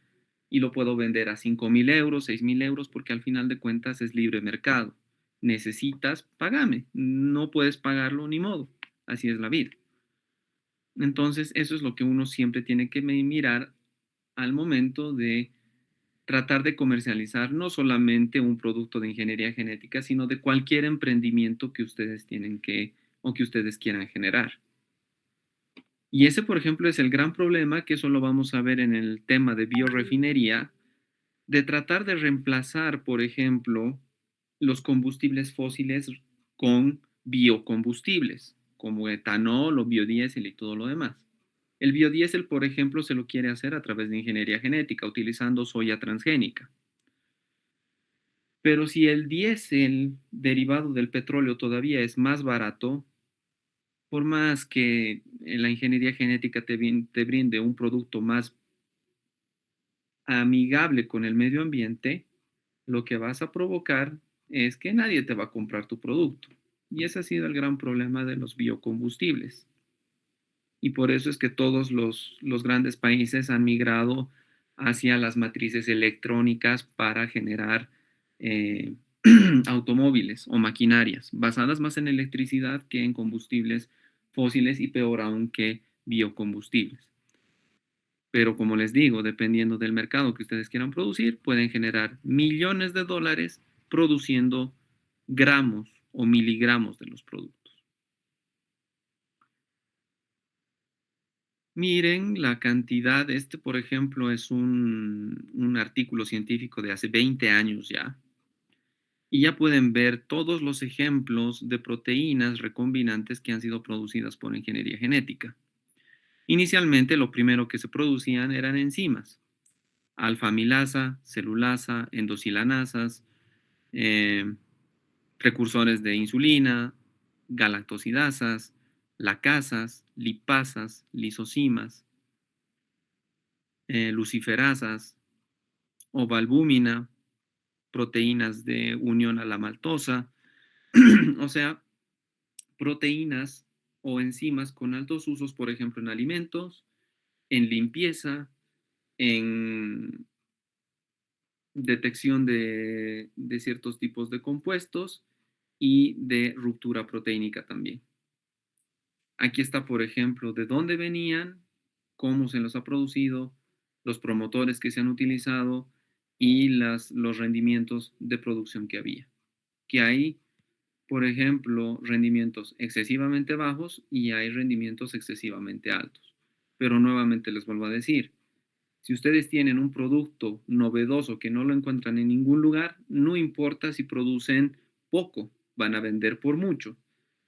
y lo puedo vender a 5.000 euros, 6.000 euros, porque al final de cuentas es libre mercado. Necesitas, págame. No puedes pagarlo ni modo. Así es la vida. Entonces, eso es lo que uno siempre tiene que mirar al momento de tratar de comercializar no solamente un producto de ingeniería genética, sino de cualquier emprendimiento que ustedes tienen que o que ustedes quieran generar. Y ese, por ejemplo, es el gran problema, que eso lo vamos a ver en el tema de biorefinería, de tratar de reemplazar, por ejemplo, los combustibles fósiles con biocombustibles, como etanol o biodiesel y todo lo demás. El biodiesel, por ejemplo, se lo quiere hacer a través de ingeniería genética, utilizando soya transgénica. Pero si el diésel derivado del petróleo todavía es más barato, por más que la ingeniería genética te brinde un producto más amigable con el medio ambiente, lo que vas a provocar es que nadie te va a comprar tu producto. Y ese ha sido el gran problema de los biocombustibles. Y por eso es que todos los grandes países han migrado hacia las matrices electrónicas para generar eh, automóviles o maquinarias, basadas más en electricidad que en combustibles fósiles y peor aún que biocombustibles. Pero como les digo, dependiendo del mercado que ustedes quieran producir, pueden generar millones de dólares produciendo gramos o miligramos de los productos. Miren la cantidad, este por ejemplo es un artículo científico de hace 20 años ya, y ya pueden ver todos los ejemplos de proteínas recombinantes que han sido producidas por ingeniería genética. Inicialmente lo primero que se producían eran enzimas, alfa-amilasa, celulasa, endosilanasas, eh, precursores de insulina, galactosidasas, lacasas, lipasas, lisocimas, luciferasas, ovalbúmina, proteínas de unión a la maltosa, o sea, proteínas o enzimas con altos usos, por ejemplo, en alimentos, en limpieza, en detección de ciertos tipos de compuestos y de ruptura proteínica también. Aquí está, por ejemplo, de dónde venían, cómo se los ha producido, los promotores que se han utilizado y los rendimientos de producción que había. Que hay, por ejemplo, rendimientos excesivamente bajos y hay rendimientos excesivamente altos. Pero nuevamente les vuelvo a decir, si ustedes tienen un producto novedoso que no lo encuentran en ningún lugar, no importa si producen poco, van a vender por mucho.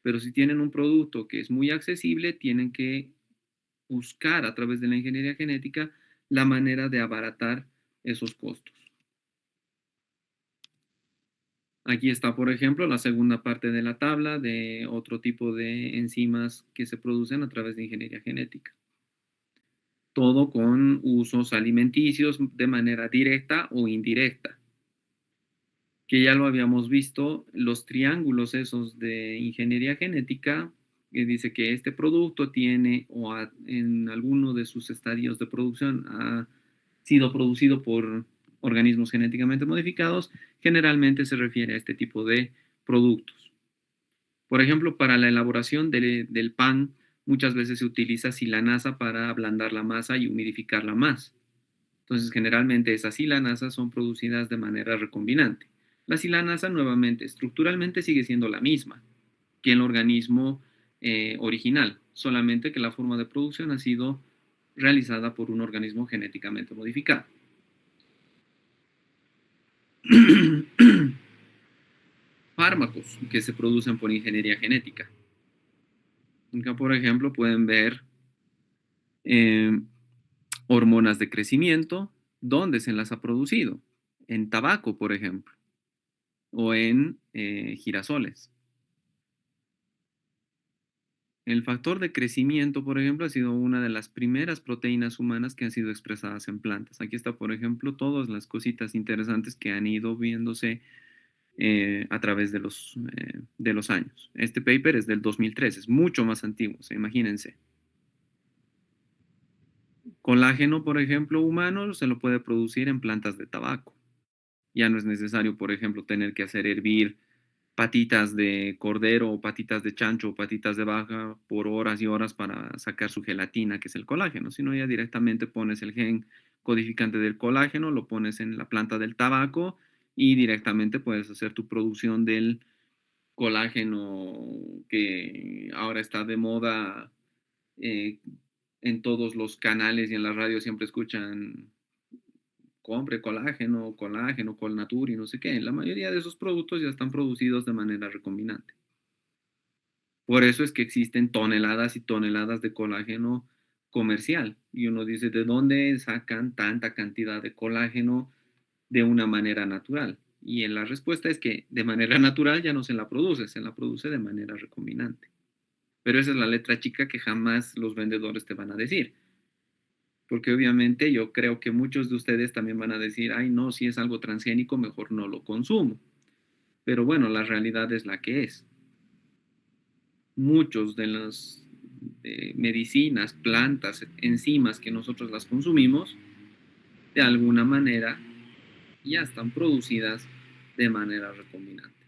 Pero si tienen un producto que es muy accesible, tienen que buscar a través de la ingeniería genética la manera de abaratar esos costos. Aquí está, por ejemplo, la segunda parte de la tabla de otro tipo de enzimas que se producen a través de ingeniería genética. Todo con usos alimenticios de manera directa o indirecta, que ya lo habíamos visto, los triángulos esos de ingeniería genética, que dice que este producto tiene en alguno de sus estadios de producción ha sido producido por organismos genéticamente modificados, generalmente se refiere a este tipo de productos. Por ejemplo, para la elaboración del pan, muchas veces se utiliza silanasa para ablandar la masa y humidificarla más. Entonces, generalmente esas silanasas son producidas de manera recombinante. La silanasa, nuevamente, estructuralmente sigue siendo la misma que el organismo original, solamente que la forma de producción ha sido realizada por un organismo genéticamente modificado. Fármacos que se producen por ingeniería genética. Acá, por ejemplo, pueden ver eh, hormonas de crecimiento. ¿Dónde se las ha producido? En tabaco, por ejemplo, o en girasoles. El factor de crecimiento, por ejemplo, ha sido una de las primeras proteínas humanas que han sido expresadas en plantas. Aquí está, por ejemplo, todas las cositas interesantes que han ido viéndose a través de los años. Este paper es del 2003, es mucho más antiguo, imagínense. Colágeno, por ejemplo, humano se lo puede producir en plantas de tabaco. Ya no es necesario, por ejemplo, tener que hacer hervir patitas de cordero o patitas de chancho o patitas de vaca por horas y horas para sacar su gelatina, que es el colágeno, sino ya directamente pones el gen codificante del colágeno, lo pones en la planta del tabaco y directamente puedes hacer tu producción del colágeno que ahora está de moda eh, en todos los canales y en la radio siempre escuchan compre colágeno, colágeno, Colnatur y no sé qué. La mayoría de esos productos ya están producidos de manera recombinante. Por eso es que existen toneladas y toneladas de colágeno comercial. Y uno dice, ¿de dónde sacan tanta cantidad de colágeno de una manera natural? Y en la respuesta es que de manera natural ya no se la produce de manera recombinante. Pero esa es la letra chica que jamás los vendedores te van a decir. Porque obviamente yo creo que muchos de ustedes también van a decir, ay, no, si es algo transgénico, mejor no lo consumo. Pero bueno, la realidad es la que es. Muchos de las medicinas, plantas, enzimas que nosotros las consumimos, de alguna manera ya están producidas de manera recombinante.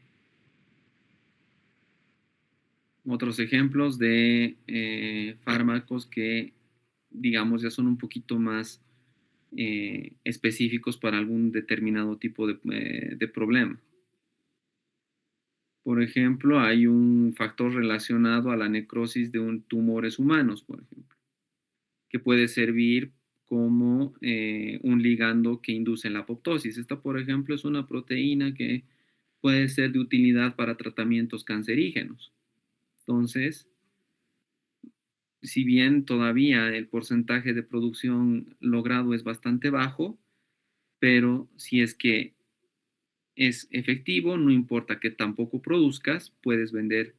Otros ejemplos de fármacos que, digamos, ya son un poquito más específicos para algún determinado tipo de problema. Por ejemplo, hay un factor relacionado a la necrosis de tumores humanos, por ejemplo, que puede servir como un ligando que induce la apoptosis. Esta, por ejemplo, es una proteína que puede ser de utilidad para tratamientos cancerígenos. Entonces, si bien todavía el porcentaje de producción logrado es bastante bajo, pero si es que es efectivo, no importa que tampoco produzcas, puedes vender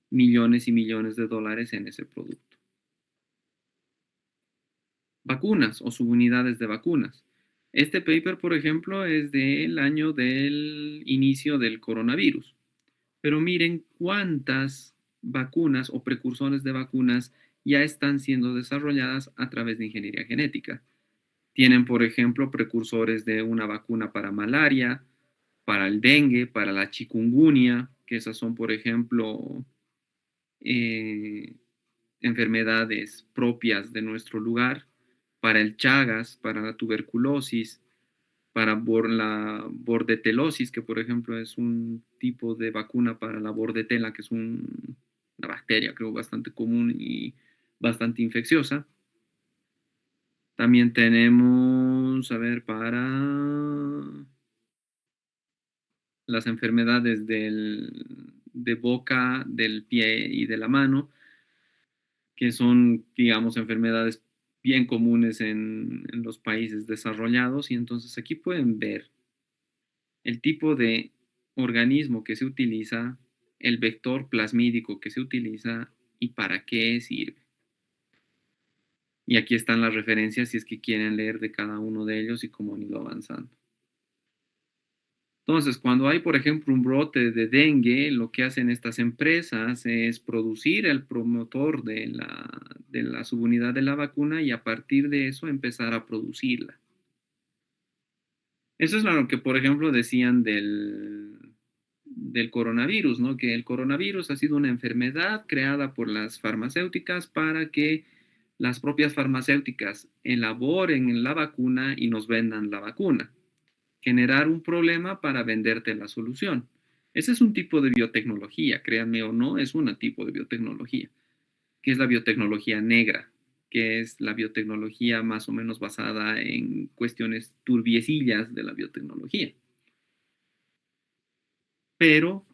millones y millones de dólares en ese producto. Vacunas o subunidades de vacunas. Este paper, por ejemplo, es del año del inicio del coronavirus. Pero miren cuántas vacunas o precursores de vacunas ya están siendo desarrolladas a través de ingeniería genética. Tienen, por ejemplo, precursores de una vacuna para malaria, para el dengue, para la chikungunya, que esas son, por ejemplo, eh, enfermedades propias de nuestro lugar, para el Chagas, para la tuberculosis, para la bordetelosis, que por ejemplo es un tipo de vacuna para la bordetela, que es una bacteria creo bastante común y bastante infecciosa. También tenemos, a ver, para las enfermedades de boca, del pie y de la mano, que son, digamos, enfermedades bien comunes en los países desarrollados. Y entonces aquí pueden ver el tipo de organismo que se utiliza, el vector plasmídico que se utiliza y para qué sirve. Y aquí están las referencias si es que quieren leer de cada uno de ellos y cómo han ido avanzando. Entonces, cuando hay, por ejemplo, un brote de dengue, lo que hacen estas empresas es producir el promotor de la subunidad de la vacuna y a partir de eso empezar a producirla. Eso es lo que, por ejemplo, decían del coronavirus, ¿no? Que el coronavirus ha sido una enfermedad creada por las farmacéuticas para que las propias farmacéuticas elaboren la vacuna y nos vendan la vacuna. Generar un problema para venderte la solución. Ese es un tipo de biotecnología, créanme o no, es un tipo de biotecnología, que es la biotecnología negra, que es la biotecnología más o menos basada en cuestiones turbiecillas de la biotecnología. Pero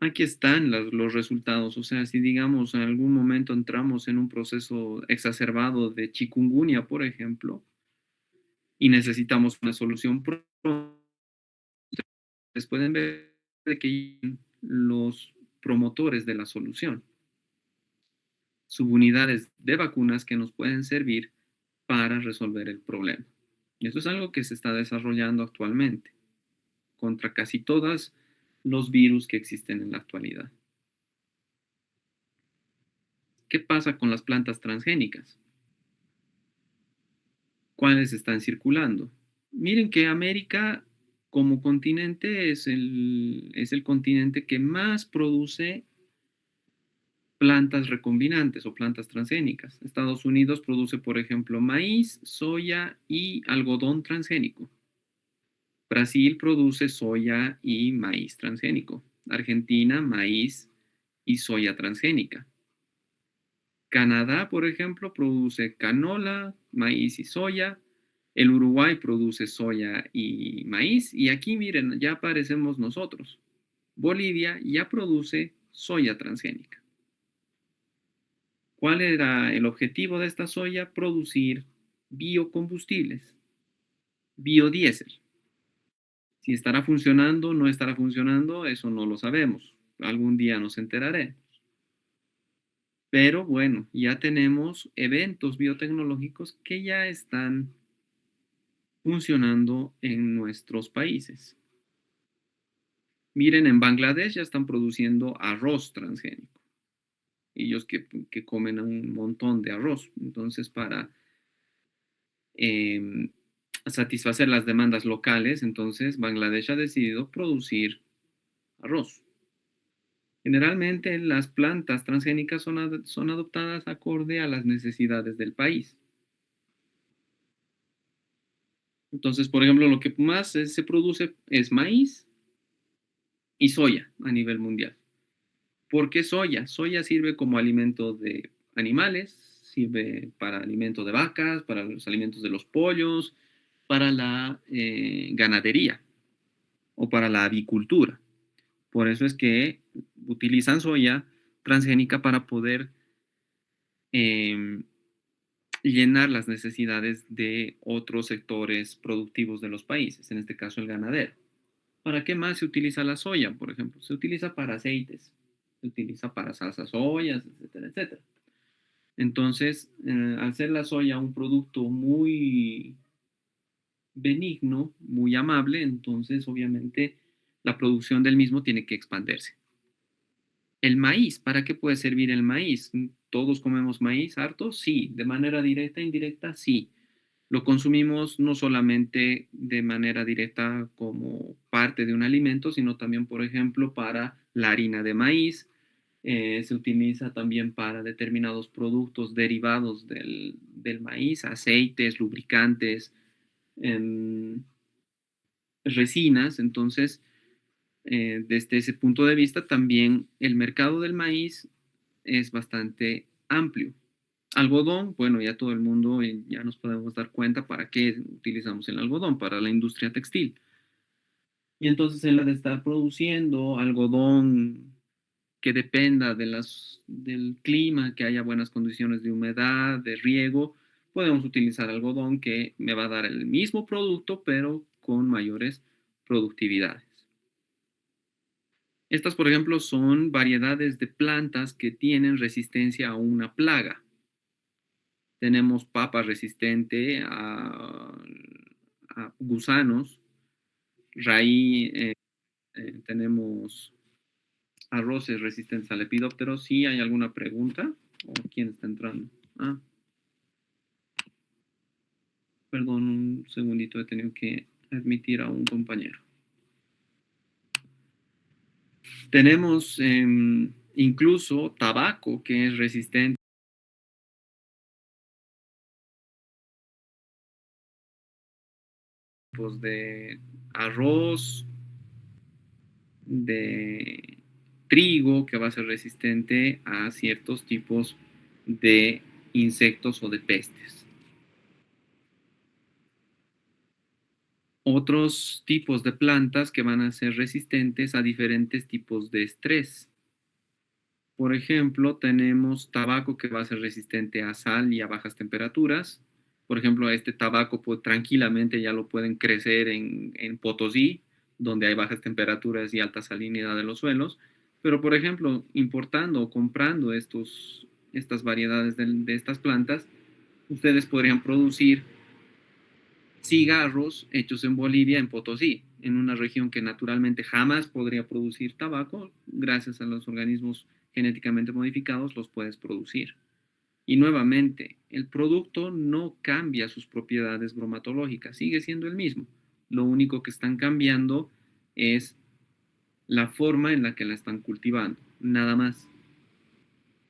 aquí están los resultados. O sea, si digamos en algún momento entramos en un proceso exacerbado de chikungunya, por ejemplo, y necesitamos una solución pronto, pueden ver de que los promotores de la solución, subunidades de vacunas que nos pueden servir para resolver el problema. Y eso es algo que se está desarrollando actualmente contra casi todos los virus que existen en la actualidad. ¿Qué pasa con las plantas transgénicas? ¿Cuáles están circulando? Miren que América como continente es el continente que más produce plantas recombinantes o plantas transgénicas. Estados Unidos produce, por ejemplo, maíz, soya y algodón transgénico. Brasil produce soya y maíz transgénico. Argentina, maíz y soya transgénica. Canadá, por ejemplo, produce canola, maíz y soya. El Uruguay produce soya y maíz. Y aquí, miren, ya aparecemos nosotros. Bolivia ya produce soya transgénica. ¿Cuál era el objetivo de esta soya? Producir biocombustibles, biodiesel. Si estará funcionando, no estará funcionando, eso no lo sabemos. Algún día nos enteraremos. Pero bueno, ya tenemos eventos biotecnológicos que ya están funcionando en nuestros países. Miren, en Bangladesh ya están produciendo arroz transgénico. Ellos que comen un montón de arroz. Entonces, para em, satisfacer las demandas locales, entonces Bangladesh ha decidido producir arroz. Generalmente las plantas transgénicas son adoptadas acorde a las necesidades del país. Entonces, por ejemplo, lo que más se produce es maíz y soya a nivel mundial. ¿Por qué soya? Soya sirve como alimento de animales, sirve para alimento de vacas, para los alimentos de los pollos, para la ganadería o para la avicultura. Por eso es que utilizan soya transgénica para poder eh, llenar las necesidades de otros sectores productivos de los países, en este caso el ganadero. ¿Para qué más se utiliza la soya, por ejemplo? Se utiliza para aceites, se utiliza para salsas soyas, etcétera, etcétera. Entonces, al ser la soya un producto muy benigno, muy amable, entonces obviamente la producción del mismo tiene que expandirse. El maíz, ¿para qué puede servir el maíz? ¿Todos comemos maíz harto? Sí. ¿De manera directa e indirecta? Sí. Lo consumimos no solamente de manera directa como parte de un alimento, sino también, por ejemplo, para la harina de maíz. Se utiliza también para determinados productos derivados del maíz, aceites, lubricantes, em, resinas. Entonces, desde ese punto de vista, también el mercado del maíz es bastante amplio. Algodón, bueno, ya todo el mundo ya nos podemos dar cuenta para qué utilizamos el algodón, para la industria textil. Y entonces en la de estar produciendo algodón que dependa del clima, que haya buenas condiciones de humedad, de riego, podemos utilizar algodón que me va a dar el mismo producto, pero con mayores productividades. Estas, por ejemplo, son variedades de plantas que tienen resistencia a una plaga. Tenemos papa resistente a gusanos, raíz, tenemos arroces resistentes al lepidóptero. ¿Sí hay alguna pregunta? ¿O quién está entrando? Ah, perdón, un segundito, he tenido que admitir a un compañero. Tenemos incluso tabaco que es resistente pues, de arroz, de trigo, que va a ser resistente a ciertos tipos de insectos o de pestes. Otros tipos de plantas que van a ser resistentes a diferentes tipos de estrés. Por ejemplo, tenemos tabaco que va a ser resistente a sal y a bajas temperaturas. Por ejemplo, este tabaco pues, tranquilamente ya lo pueden crecer en Potosí, donde hay bajas temperaturas y alta salinidad de los suelos. Pero, por ejemplo, importando o comprando estas variedades de estas plantas, ustedes podrían producir cigarros hechos en Bolivia, en Potosí, en una región que naturalmente jamás podría producir tabaco, gracias a los organismos genéticamente modificados los puedes producir. Y nuevamente, el producto no cambia sus propiedades bromatológicas, sigue siendo el mismo. Lo único que están cambiando es la forma en la que la están cultivando, nada más.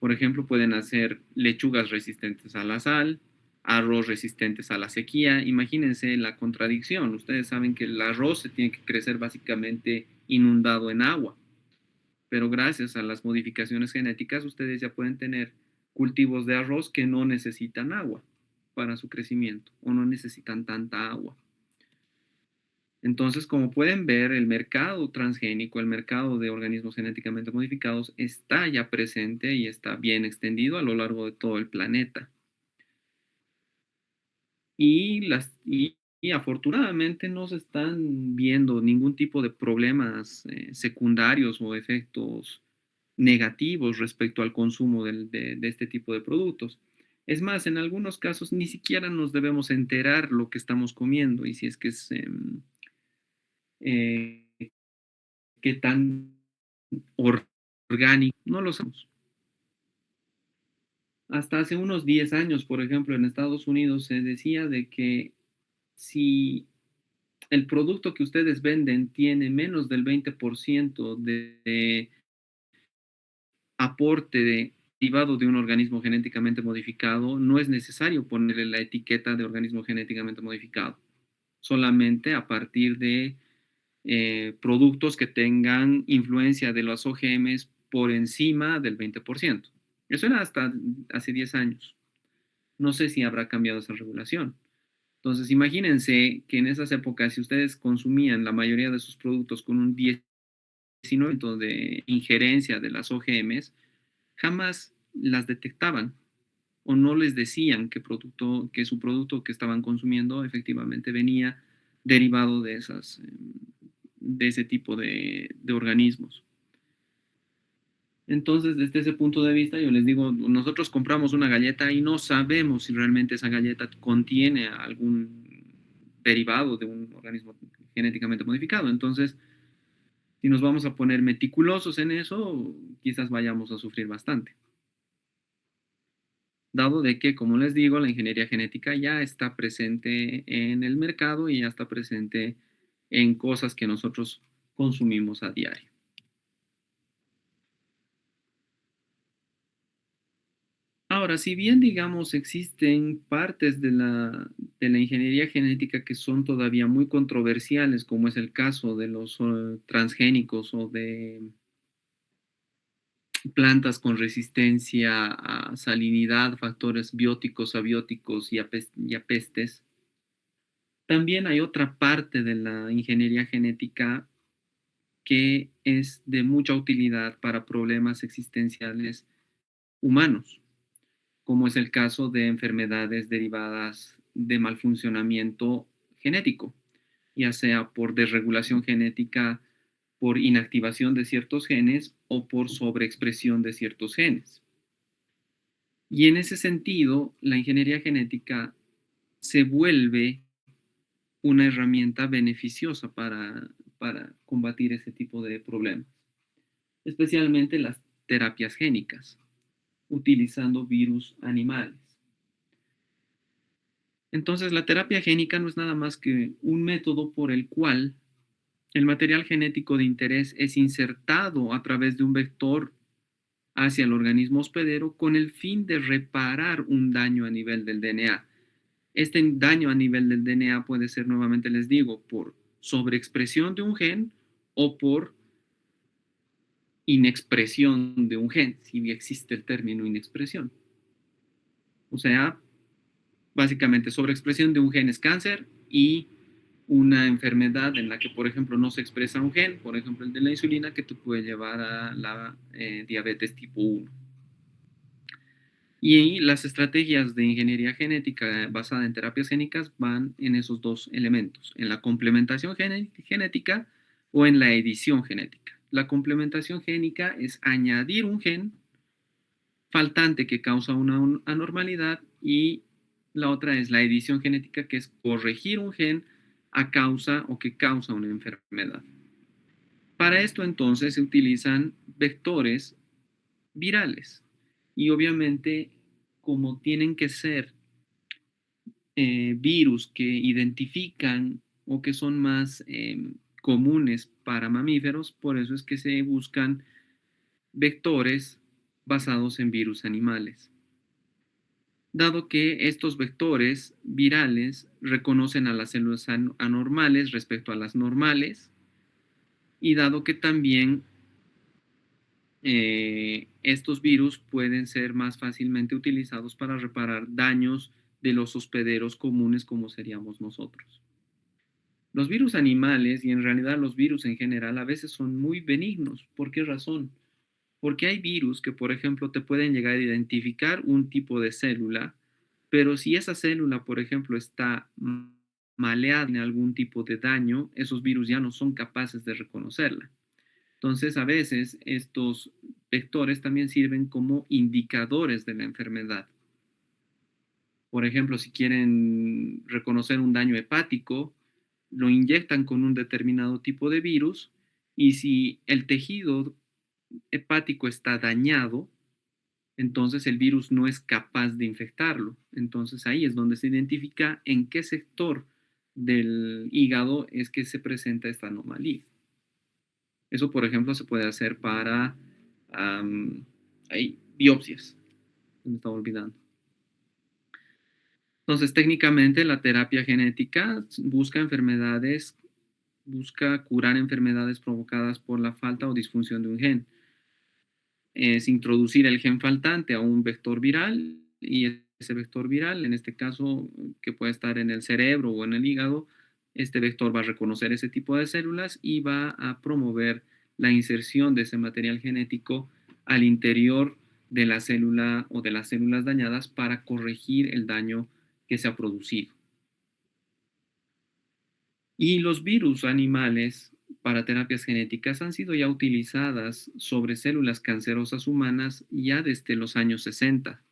Por ejemplo, pueden hacer lechugas resistentes a la sal, arroz resistentes a la sequía. Imagínense la contradicción. Ustedes saben que el arroz se tiene que crecer básicamente inundado en agua, pero gracias a las modificaciones genéticas ustedes ya pueden tener cultivos de arroz que no necesitan agua para su crecimiento o no necesitan tanta agua. Entonces, como pueden ver, el mercado transgénico, el mercado de organismos genéticamente modificados está ya presente y está bien extendido a lo largo de todo el planeta. Y afortunadamente no se están viendo ningún tipo de problemas secundarios o efectos negativos respecto al consumo de este tipo de productos. Es más, en algunos casos ni siquiera nos debemos enterar lo que estamos comiendo y si es que es eh, qué tan orgánico, no lo sabemos. Hasta hace unos 10 años, por ejemplo, en Estados Unidos se decía de que si el producto que ustedes venden tiene menos del 20% de aporte derivado de un organismo genéticamente modificado, no es necesario ponerle la etiqueta de organismo genéticamente modificado, solamente a partir de productos que tengan influencia de los OGMs por encima del 20%. Eso era hasta hace 10 años. No sé si habrá cambiado esa regulación. Entonces, imagínense que en esas épocas, si ustedes consumían la mayoría de sus productos con un 19% de injerencia de las OGMs, jamás las detectaban o no les decían que su producto que estaban consumiendo efectivamente venía derivado de ese tipo de organismos. Entonces, desde ese punto de vista, yo les digo, nosotros compramos una galleta y no sabemos si realmente esa galleta contiene algún derivado de un organismo genéticamente modificado. Entonces, si nos vamos a poner meticulosos en eso, quizás vayamos a sufrir bastante. Dado de que, como les digo, la ingeniería genética ya está presente en el mercado y ya está presente en cosas que nosotros consumimos a diario. Ahora, si bien, digamos, existen partes de la ingeniería genética que son todavía muy controversiales, como es el caso de los transgénicos o de plantas con resistencia a salinidad, factores bióticos, abióticos y a pestes, también hay otra parte de la ingeniería genética que es de mucha utilidad para problemas existenciales humanos. como es el caso de enfermedades derivadas de mal funcionamiento genético, ya sea por desregulación genética, por inactivación de ciertos genes o por sobreexpresión de ciertos genes. Y en ese sentido, la ingeniería genética se vuelve una herramienta beneficiosa para combatir ese tipo de problemas, especialmente las terapias génicas, utilizando virus animales. Entonces, la terapia génica no es nada más que un método por el cual el material genético de interés es insertado a través de un vector hacia el organismo hospedero con el fin de reparar un daño a nivel del DNA. Este daño a nivel del DNA puede ser, nuevamente les digo, por sobreexpresión de un gen o por inexpresión de un gen, si existe el término inexpresión. O sea, básicamente sobreexpresión de un gen es cáncer y una enfermedad en la que, por ejemplo, no se expresa un gen, por ejemplo, el de la insulina, que te puede llevar a la diabetes tipo 1. Y las estrategias de ingeniería genética basada en terapias génicas van en esos dos elementos, en la complementación genética o en la edición genética. La complementación génica es añadir un gen faltante que causa una anormalidad y la otra es la edición genética, que es corregir un gen a causa o que causa una enfermedad. Para esto entonces se utilizan vectores virales y obviamente como tienen que ser virus que identifican o que son más comunes para mamíferos, por eso es que se buscan vectores basados en virus animales, dado que estos vectores virales reconocen a las células anormales respecto a las normales y dado que también estos virus pueden ser más fácilmente utilizados para reparar daños de los hospederos comunes como seríamos nosotros. Los virus animales y en realidad los virus en general a veces son muy benignos. ¿Por qué razón? Porque hay virus que, por ejemplo, te pueden llegar a identificar un tipo de célula, pero si esa célula, por ejemplo, está maleada en algún tipo de daño, esos virus ya no son capaces de reconocerla. Entonces, a veces estos vectores también sirven como indicadores de la enfermedad. Por ejemplo, si quieren reconocer un daño hepático, lo inyectan con un determinado tipo de virus y si el tejido hepático está dañado, entonces el virus no es capaz de infectarlo. Entonces ahí es donde se identifica en qué sector del hígado es que se presenta esta anomalía. Eso, por ejemplo, se puede hacer para hay biopsias. Me estaba olvidando. Entonces, técnicamente la terapia genética busca curar enfermedades provocadas por la falta o disfunción de un gen. Es introducir el gen faltante a un vector viral y ese vector viral, en este caso, que puede estar en el cerebro o en el hígado, este vector va a reconocer ese tipo de células y va a promover la inserción de ese material genético al interior de la célula o de las células dañadas para corregir el daño que se ha producido. Y los virus animales para terapias genéticas han sido ya utilizadas sobre células cancerosas humanas ya desde los años 60,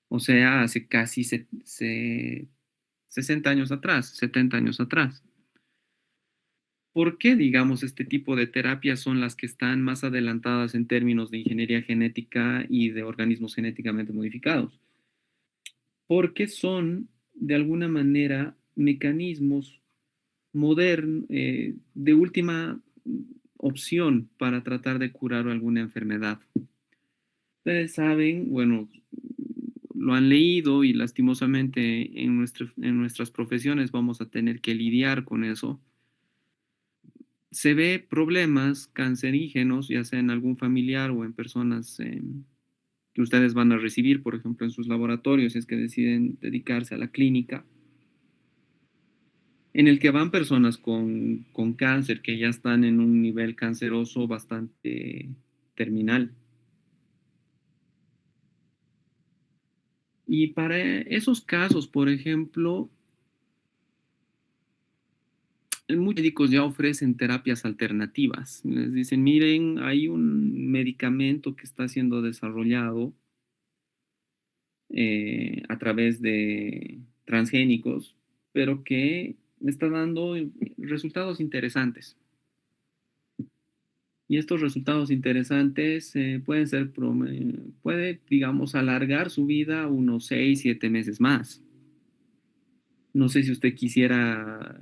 o sea, hace casi 60 años atrás, 70 años atrás. ¿Por qué, digamos, este tipo de terapias son las que están más adelantadas en términos de ingeniería genética y de organismos genéticamente modificados? Porque son, de alguna manera, mecanismos modernos, de última opción para tratar de curar alguna enfermedad. Ustedes saben, bueno, lo han leído y lastimosamente en nuestras profesiones vamos a tener que lidiar con eso. Se ve problemas cancerígenos, ya sea en algún familiar o en personas que ustedes van a recibir, por ejemplo, en sus laboratorios, si es que deciden dedicarse a la clínica, en el que van personas con cáncer que ya están en un nivel canceroso bastante terminal. Y para esos casos, por ejemplo, muchos médicos ya ofrecen terapias alternativas. Les dicen, miren, hay un medicamento que está siendo desarrollado a través de transgénicos, pero que está dando resultados interesantes. Y estos resultados interesantes pueden ser, puede, digamos, alargar su vida unos 6, 7 meses más. No sé si usted quisiera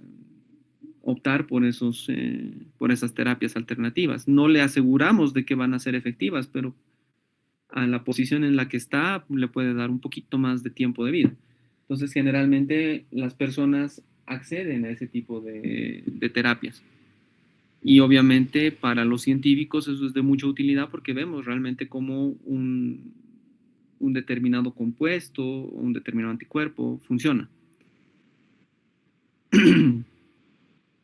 optar por por esas terapias alternativas. No le aseguramos de que van a ser efectivas, pero a la posición en la que está le puede dar un poquito más de tiempo de vida. Entonces, generalmente las personas acceden a ese tipo de terapias. Y obviamente para los científicos eso es de mucha utilidad porque vemos realmente cómo un determinado compuesto o un determinado anticuerpo funciona.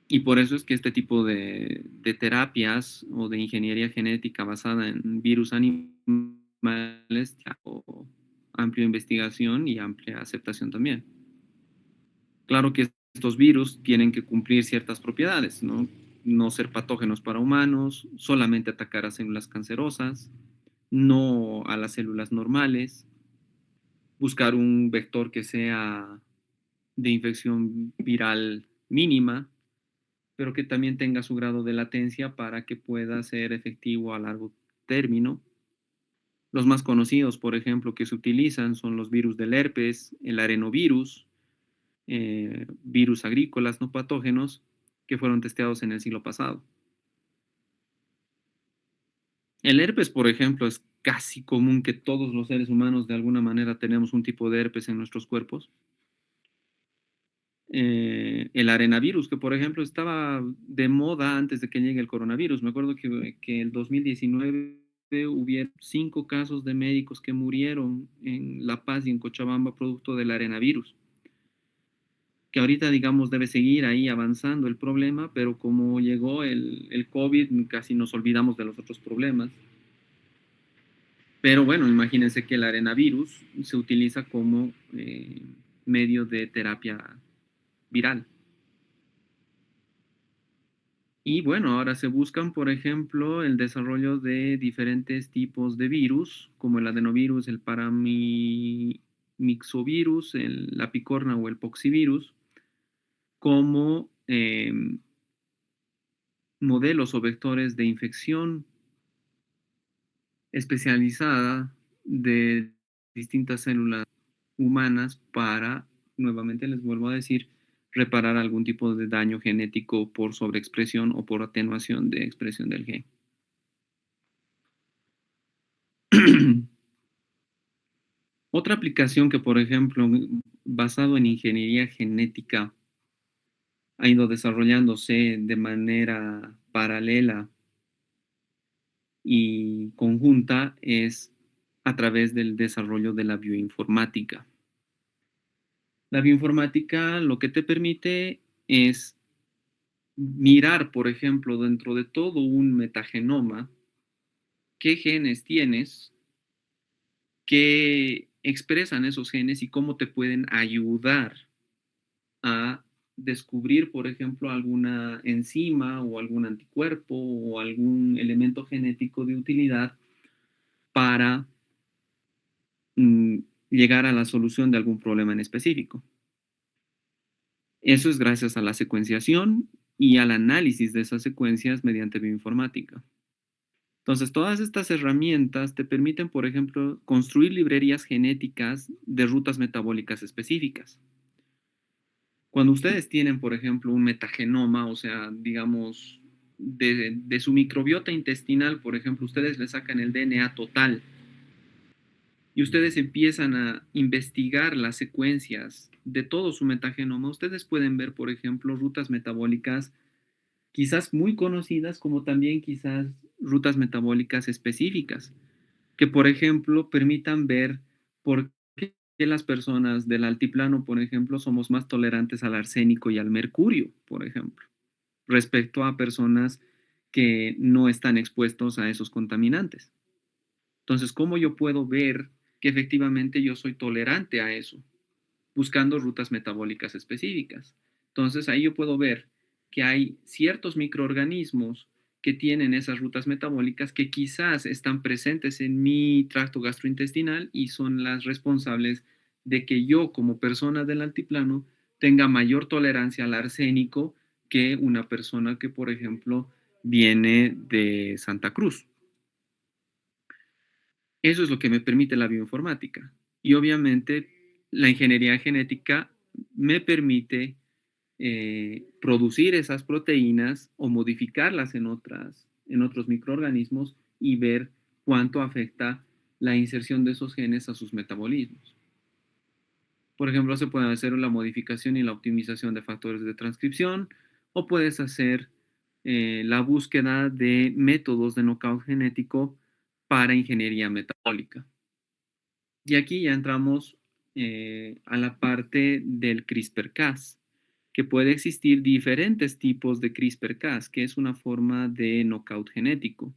Y por eso es que este tipo de terapias o de ingeniería genética basada en virus animales o amplia investigación y amplia aceptación también. Claro que estos virus tienen que cumplir ciertas propiedades, ¿no? No ser patógenos para humanos, solamente atacar a células cancerosas, no a las células normales, buscar un vector que sea de infección viral mínima, pero que también tenga su grado de latencia para que pueda ser efectivo a largo término. Los más conocidos, por ejemplo, que se utilizan son los virus del herpes, el arenovirus, virus agrícolas no patógenos que fueron testeados en el siglo pasado. El herpes, por ejemplo, es casi común que todos los seres humanos de alguna manera tenemos un tipo de herpes en nuestros cuerpos. El arenavirus, que por ejemplo estaba de moda antes de que llegue el coronavirus. Me acuerdo que en 2019 hubieron 5 casos de médicos que murieron en La Paz y en Cochabamba producto del arenavirus, que ahorita, digamos, debe seguir ahí avanzando el problema, pero como llegó el COVID, casi nos olvidamos de los otros problemas. Pero bueno, imagínense que el arenavirus se utiliza como medio de terapia viral. Y bueno, ahora se buscan, por ejemplo, el desarrollo de diferentes tipos de virus, como el adenovirus, el paramyxovirus, la picorna o el poxivirus, como modelos o vectores de infección especializada de distintas células humanas para, nuevamente les vuelvo a decir, reparar algún tipo de daño genético por sobreexpresión o por atenuación de expresión del gen. Otra aplicación que, por ejemplo, basado en ingeniería genética, ha ido desarrollándose de manera paralela y conjunta es a través del desarrollo de la bioinformática. La bioinformática lo que te permite es mirar, por ejemplo, dentro de todo un metagenoma, qué genes tienes, qué expresan esos genes y cómo te pueden ayudar a descubrir, por ejemplo, alguna enzima o algún anticuerpo o algún elemento genético de utilidad para mm, llegar a la solución de algún problema en específico. Eso es gracias a la secuenciación y al análisis de esas secuencias mediante bioinformática. Entonces, todas estas herramientas te permiten, por ejemplo, construir librerías genéticas de rutas metabólicas específicas. Cuando ustedes tienen, por ejemplo, un metagenoma, o sea, digamos, de su microbiota intestinal, por ejemplo, ustedes le sacan el DNA total y ustedes empiezan a investigar las secuencias de todo su metagenoma, ustedes pueden ver, por ejemplo, rutas metabólicas quizás muy conocidas, como también quizás rutas metabólicas específicas, que, por ejemplo, permitan ver por qué las personas del altiplano, por ejemplo, somos más tolerantes al arsénico y al mercurio, por ejemplo, respecto a personas que no están expuestos a esos contaminantes. Entonces, ¿cómo yo puedo ver que efectivamente yo soy tolerante a eso, buscando rutas metabólicas específicas. Entonces ahí yo puedo ver que hay ciertos microorganismos que tienen esas rutas metabólicas que quizás están presentes en mi tracto gastrointestinal y son las responsables de que yo como persona del altiplano tenga mayor tolerancia al arsénico que una persona que, por ejemplo, viene de Santa Cruz. Eso es lo que me permite la bioinformática. Y obviamente la ingeniería genética me permite producir esas proteínas o modificarlas en otros microorganismos y ver cuánto afecta la inserción de esos genes a sus metabolismos. Por ejemplo, se puede hacer la modificación y la optimización de factores de transcripción o puedes hacer la búsqueda de métodos de knockout genético para ingeniería metabólica. Y aquí ya entramos a la parte del CRISPR-Cas, que puede existir diferentes tipos de CRISPR-Cas, que es una forma de knockout genético.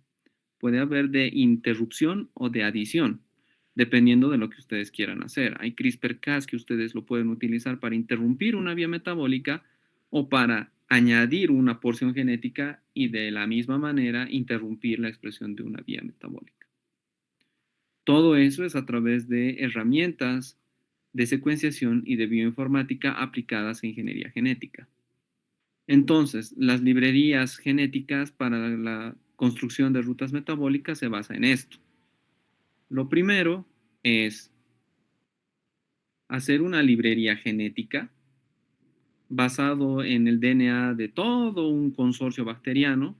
Puede haber de interrupción o de adición, dependiendo de lo que ustedes quieran hacer. Hay CRISPR-Cas que ustedes lo pueden utilizar para interrumpir una vía metabólica o para añadir una porción genética y de la misma manera interrumpir la expresión de una vía metabólica. Todo eso es a través de herramientas de secuenciación y de bioinformática aplicadas a ingeniería genética. Entonces, las librerías genéticas para la construcción de rutas metabólicas se basa en esto. Lo primero es hacer una librería genética basado en el DNA de todo un consorcio bacteriano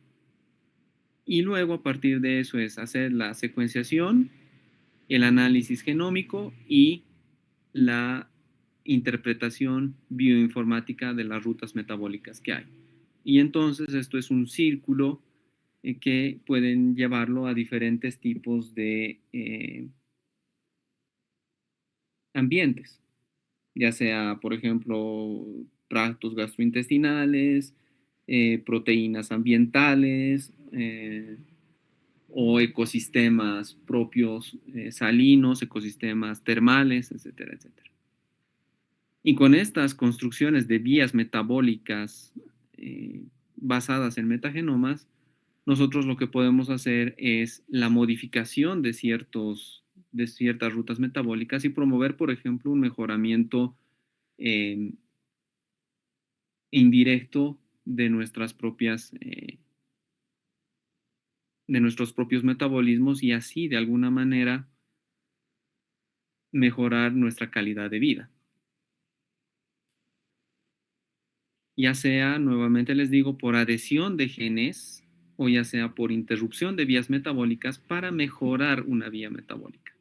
y luego a partir de eso es hacer la secuenciación, el análisis genómico y la interpretación bioinformática de las rutas metabólicas que hay. Y entonces esto es un círculo que pueden llevarlo a diferentes tipos de ambientes, ya sea, por ejemplo, tractos gastrointestinales, proteínas ambientales o ecosistemas propios salinos, ecosistemas termales, etcétera, etcétera. Y con estas construcciones de vías metabólicas basadas en metagenomas, nosotros lo que podemos hacer es la modificación de ciertas rutas metabólicas y promover, por ejemplo, un mejoramiento eh, indirecto de de nuestros propios metabolismos y así, de alguna manera, mejorar nuestra calidad de vida. Ya sea, nuevamente les digo, por adhesión de genes o ya sea por interrupción de vías metabólicas para mejorar una vía metabólica.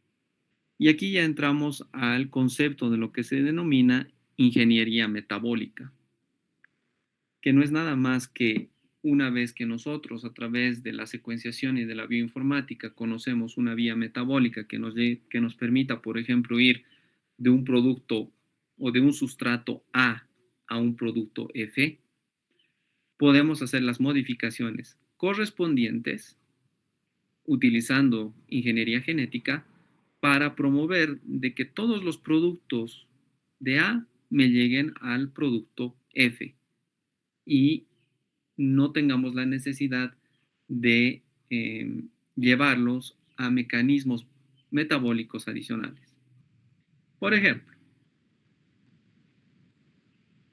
Y aquí ya entramos al concepto de lo que se denomina ingeniería metabólica, que no es nada más que una vez que nosotros a través de la secuenciación y de la bioinformática conocemos una vía metabólica que nos permita, por ejemplo, ir de un producto o de un sustrato a un producto F, podemos hacer las modificaciones correspondientes utilizando ingeniería genética para promover de que todos los productos de A me lleguen al producto F y no tengamos la necesidad de llevarlos a mecanismos metabólicos adicionales. Por ejemplo,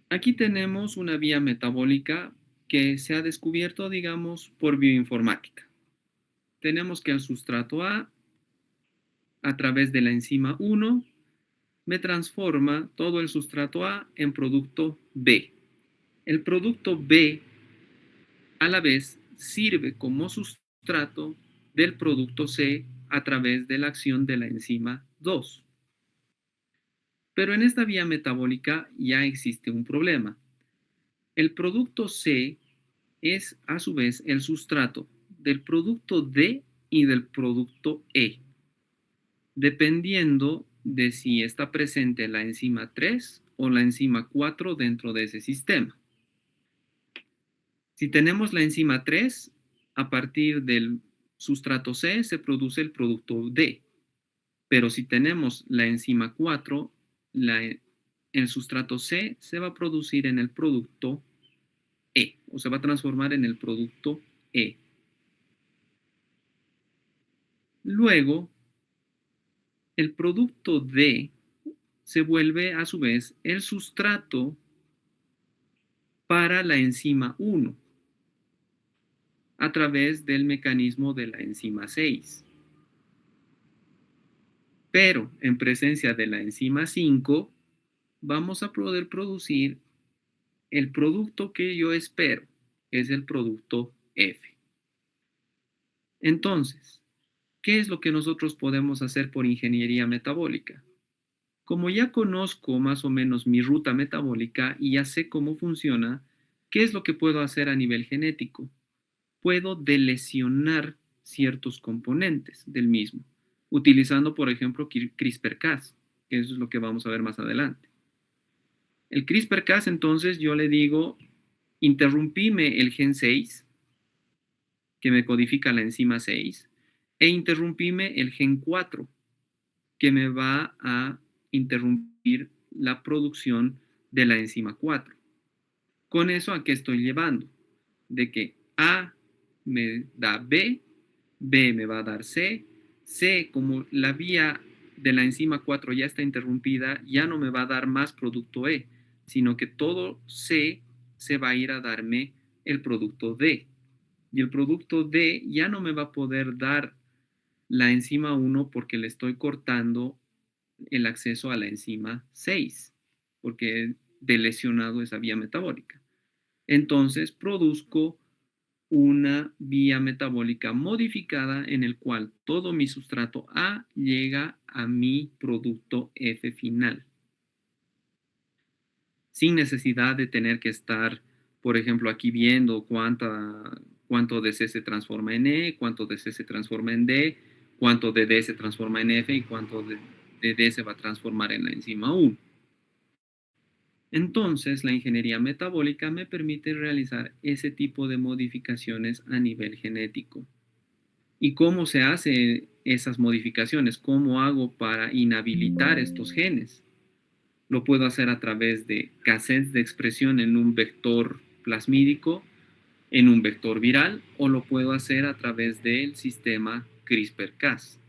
aquí tenemos una vía metabólica que se ha descubierto, digamos, por bioinformática. Tenemos que el sustrato a través de la enzima 1, me transforma todo el sustrato A en producto B. El producto B, a la vez, sirve como sustrato del producto C a través de la acción de la enzima 2. Pero en esta vía metabólica ya existe un problema. El producto C es a su vez el sustrato del producto D y del producto E, dependiendo de si está presente la enzima 3 o la enzima 4 dentro de ese sistema. Si tenemos la enzima 3, a partir del sustrato C se produce el producto D, Pero si tenemos la enzima 4, el sustrato C se va a producir en el producto E, o se va a transformar en el producto E. Luego, el producto D se vuelve a su vez el sustrato para la enzima 1 a través del mecanismo de la enzima 6. Pero en presencia de la enzima 5, vamos a poder producir el producto que yo espero, que es el producto F. Entonces, ¿qué es lo que nosotros podemos hacer por ingeniería metabólica? Como ya conozco más o menos mi ruta metabólica y ya sé cómo funciona, ¿qué es lo que puedo hacer a nivel genético? Puedo delecionar ciertos componentes del mismo, utilizando, por ejemplo, CRISPR-Cas, que eso es lo que vamos a ver más adelante. El CRISPR-Cas, entonces, yo le digo, interrumpime el gen 6, que me codifica la enzima 6, e interrumpime el gen 4, que me va a interrumpir la producción de la enzima 4. Con eso, ¿a qué estoy llevando? De que A me da B, B me va a dar C, C, como la vía de la enzima 4 ya está interrumpida, ya no me va a dar más producto E, sino que todo C se va a ir a darme el producto D. Y el producto D ya no me va a poder dar la enzima 1 porque le estoy cortando el acceso a la enzima 6, porque he delecionado esa vía metabólica. Entonces produzco una vía metabólica modificada en el cual todo mi sustrato A llega a mi producto F final, sin necesidad de tener que estar, por ejemplo, aquí viendo cuánto de C se transforma en E, cuánto de C se transforma en D, cuánto de D se transforma en F y cuánto de D se va a transformar en la enzima 1. Entonces, la ingeniería metabólica me permite realizar ese tipo de modificaciones a nivel genético. ¿Y cómo se hacen esas modificaciones? ¿Cómo hago para inhabilitar estos genes? Lo puedo hacer a través de cassettes de expresión en un vector plasmídico, en un vector viral, o lo puedo hacer a través del sistema CRISPR-Cas,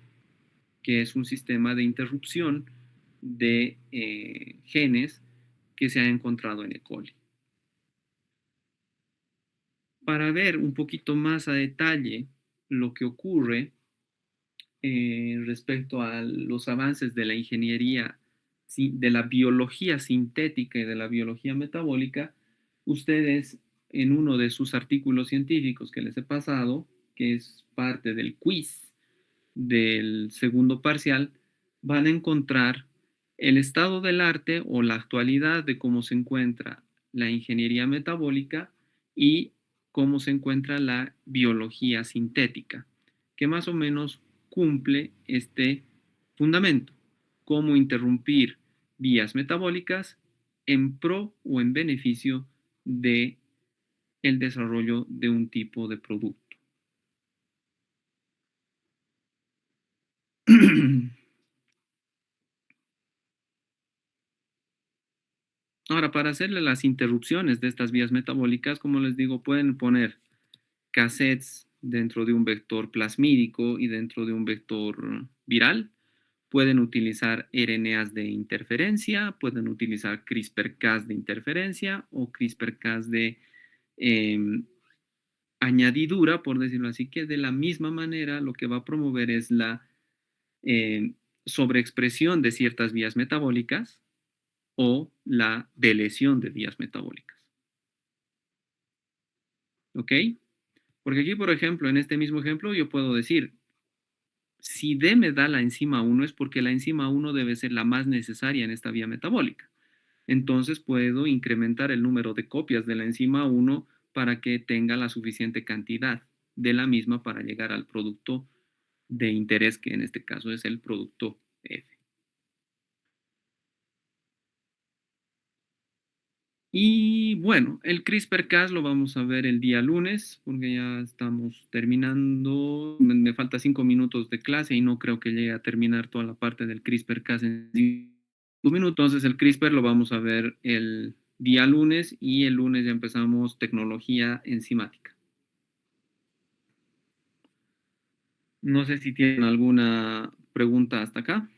que es un sistema de interrupción de genes que se ha encontrado en E. coli. Para ver un poquito más a detalle lo que ocurre respecto a los avances de la ingeniería, de la biología sintética y de la biología metabólica, ustedes en uno de sus artículos científicos que les he pasado, que es parte del quiz del segundo parcial, van a encontrar el estado del arte o la actualidad de cómo se encuentra la ingeniería metabólica y cómo se encuentra la biología sintética, que más o menos cumple este fundamento, cómo interrumpir vías metabólicas en pro o en beneficio de el desarrollo de un tipo de producto. Ahora, para hacerle las interrupciones de estas vías metabólicas, como les digo, pueden poner cassettes dentro de un vector plasmídico y dentro de un vector viral. Pueden utilizar RNAs de interferencia, pueden utilizar CRISPR-Cas de interferencia o CRISPR-Cas de añadidura, por decirlo así, que de la misma manera lo que va a promover es la sobreexpresión de ciertas vías metabólicas o la delesión de vías metabólicas. ¿Ok? Porque aquí, por ejemplo, en este mismo ejemplo, yo puedo decir, si D me da la enzima 1 es porque la enzima 1 debe ser la más necesaria en esta vía metabólica. Entonces puedo incrementar el número de copias de la enzima 1 para que tenga la suficiente cantidad de la misma para llegar al producto de interés, que en este caso es el producto F. Y bueno, el CRISPR-Cas lo vamos a ver el día lunes, porque ya estamos terminando. Me falta 5 minutos de clase y no creo que llegue a terminar toda la parte del CRISPR-Cas en 5 minutos. Entonces el CRISPR lo vamos a ver el día lunes y el lunes ya empezamos tecnología enzimática. No sé si tienen alguna pregunta hasta acá.